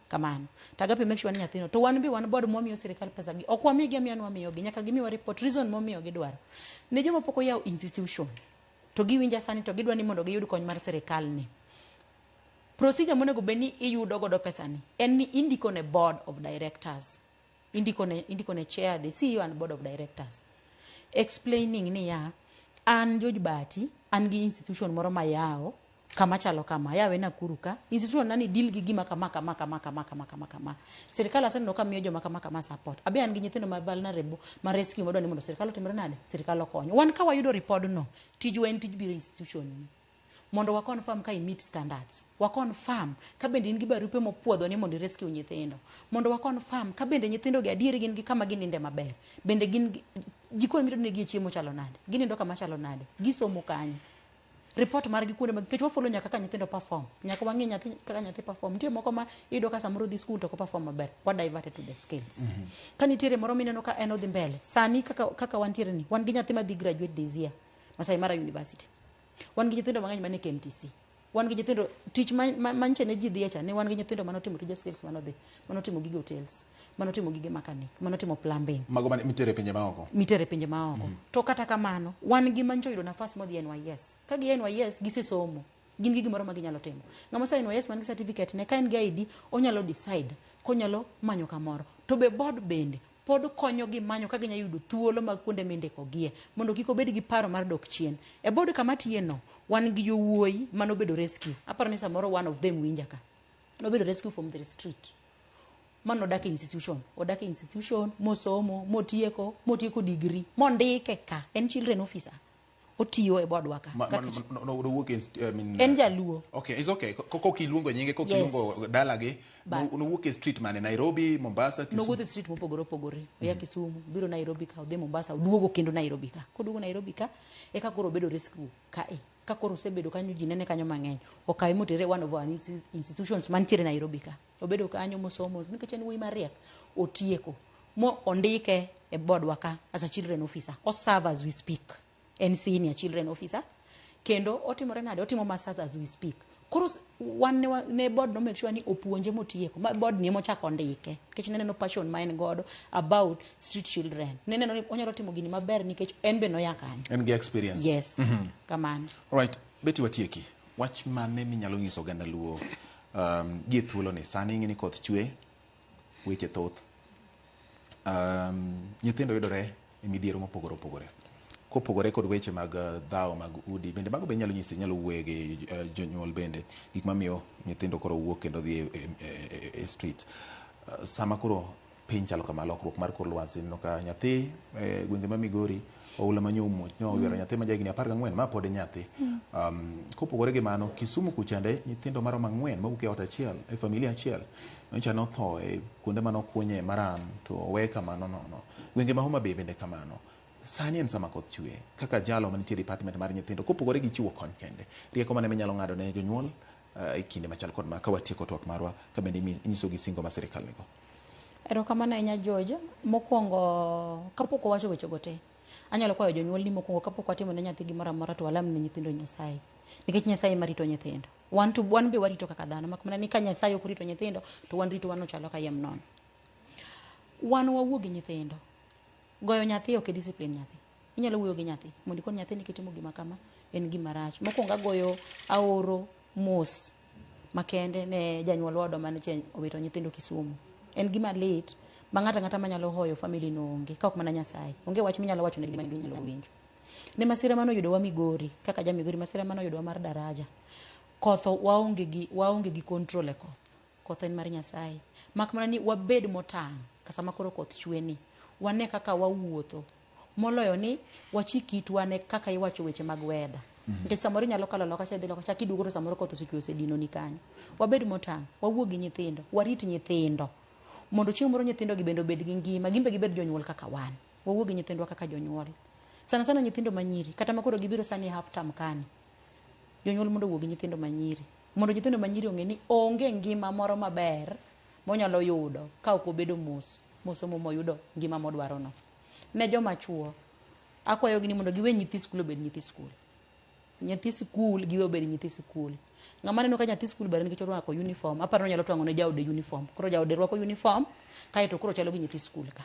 kamano to Agape make sure ni nyathino to wan board momiyo sirikal pesa gi ok wamigi amiano wamiyogi nyaka gimiwa report reason momiyo gidwaro ne joma pok oyaw institution to giwinja sani to gidwa ni mondo giyud kony mar sirikal ni procedure monego bedni iyudo godo pesa ni en ni indiko ne board of directors indiko ne chair the CEO and board of directors explaining ni ya an George Bati an gi institution moro mayawo kama chalo kama yawe Nakuru ka institution nani deal gi gima kama sirikal aseno ka miyo joma kama support abe an gi nyithindo ma vulnerable ma rescue modo ni mondo sirikal otimre nade sirikal okonyo wan ka wayudo report no tijwa en tij biro institution ni mondo wa confirm ka i meet standards wa confirm ka bende in gi barupe mopuodho ni mondo rescue nyithindo mondo wa confirm ka bende nyithindo gi adieri gin gi kama gininde maber bende gin jikon miro ne gi chiemo chalo nade ginindo kama chalo nade gisomo kanyo report mar gi kuonde mag kech wafollow nyaka ka nyithindo perform nyaka wang'e nyathi kaka nyathi perform nitie moko ma iyudo ka samoro dhi school to ko perform maber wa divert to the skills ka nitiere moro mineno ka en odhi mbele sani kaka wantiere ni wan gi nyathi ma dhi graduate this year Masai Mara University wan gi nyithindo mang'eny mane KMTC wan gi nyithindo tich manche ne ji dhi echa ne wan gi nyithindo manotimo tije skills manotimo gige hotels manotimo gige mechanic manotimo plumbing mago man mitere pinje maoko to kata kamano wan gi mancho yudo nafas modhi NYS ka gi NYS gisesomo gin gi gimoro ma ginyalo timo ng'ama sa NYS man gi certificate ne ka en gi ID onyalo decide konyalo manyo kamoro to be board bende pod konyo gi manyo ka ginya yudo thuolo mag kuonde mindiko gie mondo kik obed gi paro mar dok chien e board kama tieno wan gi jowuoyi manobedo rescue aparo ni samoro one of them winja ka nobedo rescue from the street mano odak e institution mosomo motieko degree mondike ka en children officer otiyo e board waka en jaluo okay it's okay kokiluongo nyinge kokiluongo dalagi no wuok e street mane Nairobi Mombasa Kisumu no wuok e street mopogore ya Kisumu biro Nairobi ka odhi Mombasa oduogo kendo Nairobi ka koduogo Nairobi ka eka koro bedo rescue ka ka koro osebedo kanyo ji nene kanyo mang'eny okawe motere one of our institutions mantiere Nairobi ka obedo kanyo mosomo nikech en wuoyi mariek otieko mo ondike e board waka as a children officer o serve as we speak en senior children officer kendo otimore nade otimo masters as we speak koro wan ne board no make sure ni opuonje motieko ma board ni mochako ndike nikech nene no passion ma en godo about street children nene no onyalo timo gini maber nikech en be no yakanyo en gi experience yes kamano alright Betty watieki wach mane minyalo nyiso ganda luo gi thuolo ni sani ng'ini koth chwe weche thoth nyithindo yudore e midhiero mopogore kopogore kod weche mag dhaw mag udi bende mago be nyalo wuoye gi jonyuol bende gik mamiyo nyithindo koro wuok kendo dhi e street sama koro piny chalo kama lokruok mar kor lwasi no ka nyathi gwenge ma Migori oula manyomo no yero nyathi ma jagni 14 ma pod nyathi kopogore gi mano Kisumu kuchande nyithindo maromo 4 mawuok e ot achiel e familia achiel nyocha notho e kuonde manokunye maram to we kamano nono gwenge ma Homa Bay bende kamano sani en sama koth chwe kaka jalo manitie department mar nyithindo kopogore gi chiwo kony kende rieko mane minyalo ng'ado ne jonyuol e kinde machal kod ma kawatieko twak marwa ka bende inyiso gi singo ma sirikal nigo. Erokamano ahinya George. Mokwongo kapok owacho wechego te anyalo kwayo jonyuol ni mokwongo kapok watimo ne nyathi gimoro amora to walam ne nyithindo Nyasaye nikech Nyasaye marito nyithindo. Wan be warito kaka dhano makmana ni ka Nyasaye ok rito nyithindo to wan rito wano chalo kayiem nono. Wan wawuo gi nyithindo. Goyo nyathi ok discipline nyathi. Inyalo wuoyo gi nyathi mondo ikon nyathi ni kitimo gima kama en gima rach. Mokwongo agoyo aoro mos makende ne janyuol wadwa mane owito nyithindo Kisumu. En gima lit ma ng'ata manyalo hoyo family no onge ka ok mana Nyasaye. Onge wach minyalo wacho ne gima ginyalo winjo. Ne masira mano yudowa Migori kaka ja Migori masira mano yudowa mar daraja. Koth waonge gi control e koth. Koth en mar Nyasaye. Mak mana ni wabed motang' kasa makoro koth chwe ni. Wane kaka wawuotho. Moloyo ni wachiki itwane kaka iwacho weche mag weather. Nikech samoro nyalo kalo loka cha dhi loka cha kidugo to samoro koth osechwe osedino ni kanyo. Wabed motang', wawuo gi nyithindo, warit nyithindo. Mondo chieng' moro nyithindo gi bende obed gi ngima, gimbe gibed jonyuol kaka wan. Wawuo gi nyithindwa kaka jonyuol. Sana nyithindo manyiri, kata makoro gibiro sani half term kani. Jonyuol mondo wuo gi nyithindo manyiri. Mondo nyithindo manyiri ong'e ni onge ngima moro maber monyalo yudo ka ok obedo mosomo moyudo ngima modwaro no. Ne joma chuo, akwayo gi ni mondo giwe nyithi skul obed nyithi skul. Nyathi skul giwe obed nyithi skul. Ng'ama neno ka nyathi skul ber nikech orwako uniform, aparo nyalo twango ne jaode uniform. Koro jaode rwako uniform, kaito koro chalo gi nyithi skul ka.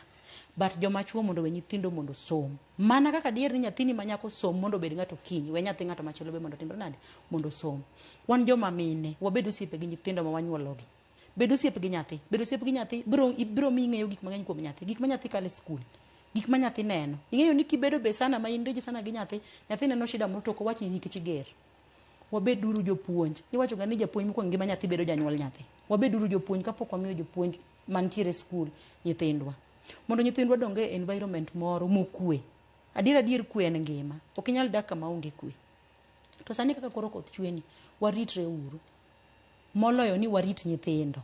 But joma chuo mondo we nyithindo mondo som. Mana kaka dier ni nyathini manyako som mondo bed ng'ato kiny, we nyathi ng'ato machielo be mondo timbre nade mondo som. Wan joma mine, wabed osiepe gi nyithindo ma wanyuologi. Bedo osiepe gi nyathi, biro mi ng'eyo gik mang'eny kuom nyathi, gik ma nyathi kale skul. Gik ma nyathi neno. Ing'eyo ni kibedo be sana ma in reji sana gi nyathi neno shida moro to ko wach ni nikech ger. Wabed duru jopuonj. Iwacho ga ni japuonj mokwongo ngima nyathi bedo janyuol nyathi. Wabed duru jopuonj kapok wamiyo jopuonj mantiere skul nyithindwa. Mondo nyithindwa donge e environment moro mokue. Adier kue en ngima. Ok inyal dak kama onge kue. To sani kaka koro koth chweni, waritre uru. Moloyo ni warit nyithindo.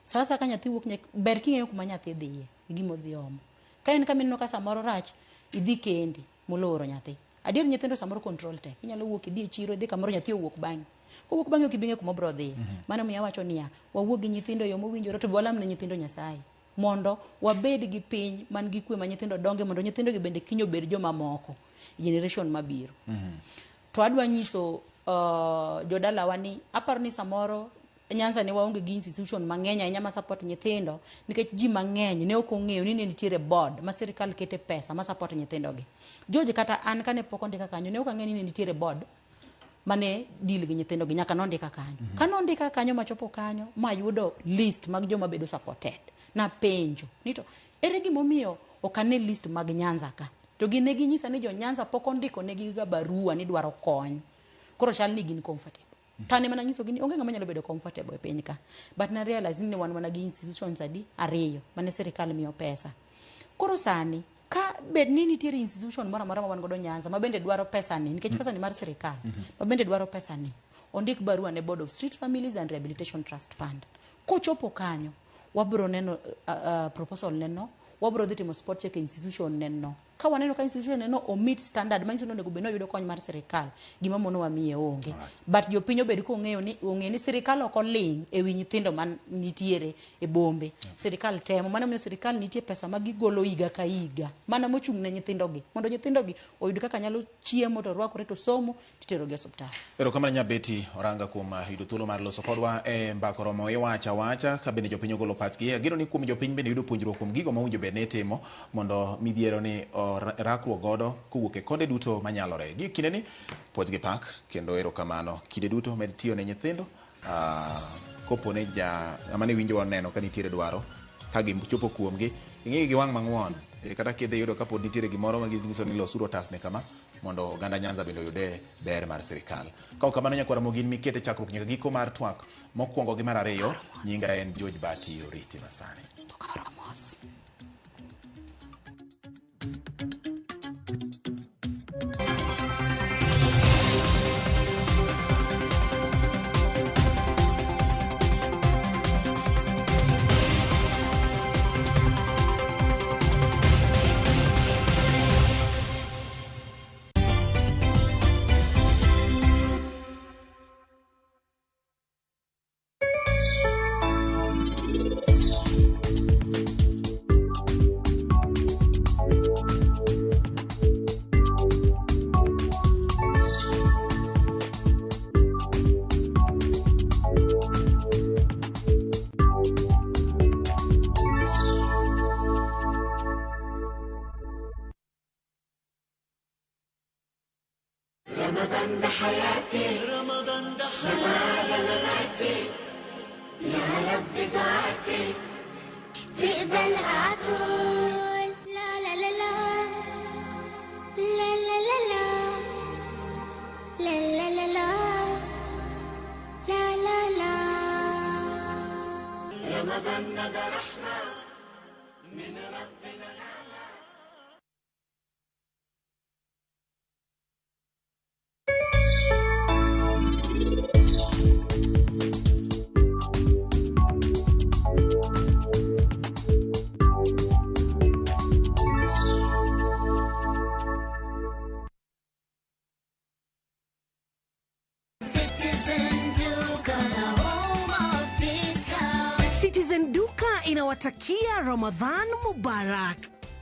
Sasa ka nyathi wuok ber king'eyo kuma nyathi dhiye, gimo dhi omo. Ka en kamino ka samoro rach, idhi kendi moloro nyathi. Adier nyithindo samoro control te. Inyalo wuok idhi e chiro, idhi kamoro nyathi owuok bang'i. Kowuok bang'i ok ibinge kuma bro dhiye. Mano miyo awacho niya, wawuog gi nyithindo yo mowinjore to walam ne nyithindo Nyasaye. Mondo wabed gi piny man gi kwe ma nyithindo donge mondo nyithindo gi bende kinyo bed joma moko generation mabiro. To adwa nyiso jodalawa ni aparo ni samoro Nyanza ne waonge gi institution mang'eny ahinya ma support nyithindo nikech ji mang'eny ne ok ong'eyo ni nitiere board ma sirikal kete pesa ma support nyithindo gi. George kata an kane pok ondika kanyo ne ok ang'eyo ni nitiere board mane deal gi nyithindo gi nyaka nondika kanyo. Ka nondika kanyo machopo kanyo mayudo list mag joma bedo supported. Na penjo nito ere gimomiyo ok ane list mag Nyanza ka. To gine ginyisa ni jo Nyanza pok ondiko ne gi ga barua ni dwaro kony. Koro chal ni gin comfortable. Tane mana nyiso gini onge ng'ama nyalo bedo comfortable e piny ka. But na realize ni wan mana gi institutions ariyo mane sirikal miyo pesa. Koro sani ka bed ni nitiere institution moro amora ma wan godo Nyanza ma bende dwaro pesa ni nikech pesa ni mar sirikal ma bende dwaro pesa ni ondik barua ne Board of Street Families and Rehabilitation Trust Fund. Kochopo kanyo wabro neno proposal neno wabro dhi timo spot check institution neno ka waneno ka institution neno omit standard ma institution nego beno yudo kony mar sirikal gima mono wamiye onge. But jopiny obed ko ong'e ni sirikal ok oling e wi nyithindo man nitiere e bombe. Sirikal temo mana miyo sirikal nitie pesa ma gigolo higa ka higa mana mochung' ne nyithindo gi mondo nyithindo gi oyud kaka nyalo chiemo to rwakore to somo titero gi osiptal. Erokamano Nyabeti Oranga kuom yudo thuolo mar loso kodwa e mbako romo wacha ka bende jopiny ogolo pachgi. Ageno ni kuom jopiny bende yudo puonjruok kuom gigo ma owinjo bed ne timo mondo midhiero ni rakruok godo kowuok e konde duto manyalore. Gi kinde ni puoch gi pak kendo erokamano kinde duto med tiyo ne nyithindo kopo ne amane winjo neno ka nitiere dwaro ka gichopo kuomgi ing'e gi wang' mang'won kata kidhi yudo ka pod nitiere gimoro ma ginyiso ni losuru otas ne kama mondo oganda Nyanza bende oyude ber mar sirikal. Ka kamano nyakwara mogin mikete chakruok nyaka giko mar twak mokwongo gi mar ariyo nyinga en George Bati Oriti Masani. رمضان ده حياتي رمضان ده معايا مماتي يا رب دعاتي تقبلها عطول لا لا لا لا لا لا لا لا لا لا لا لا لا لا رمضان ده رحمة من ربنا. Citizen Duka inawatakia Ramadhan Mubarak.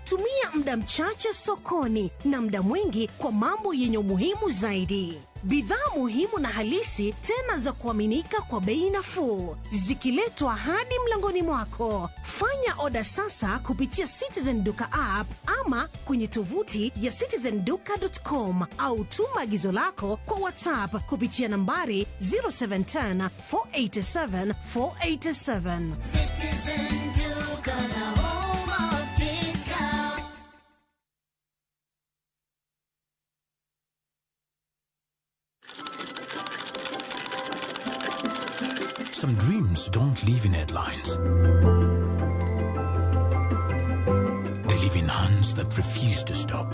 Tumia muda mchache sokoni na muda mwingi kwa mambo yenye umuhimu zaidi. Bidhaa muhimu na halisi tena za kuaminika kwa bei nafuu, zikiletwa hadi mlangoni mwako. Fanya oda sasa kupitia Citizen Duka app ama kwenye tovuti ya citizenduka.com au tuma agizo lako kwa WhatsApp kupitia nambari 0710 487 487. Citizen Duka, the home of discount. Some dreams don't live in headlines. They live in hands that refuse to stop.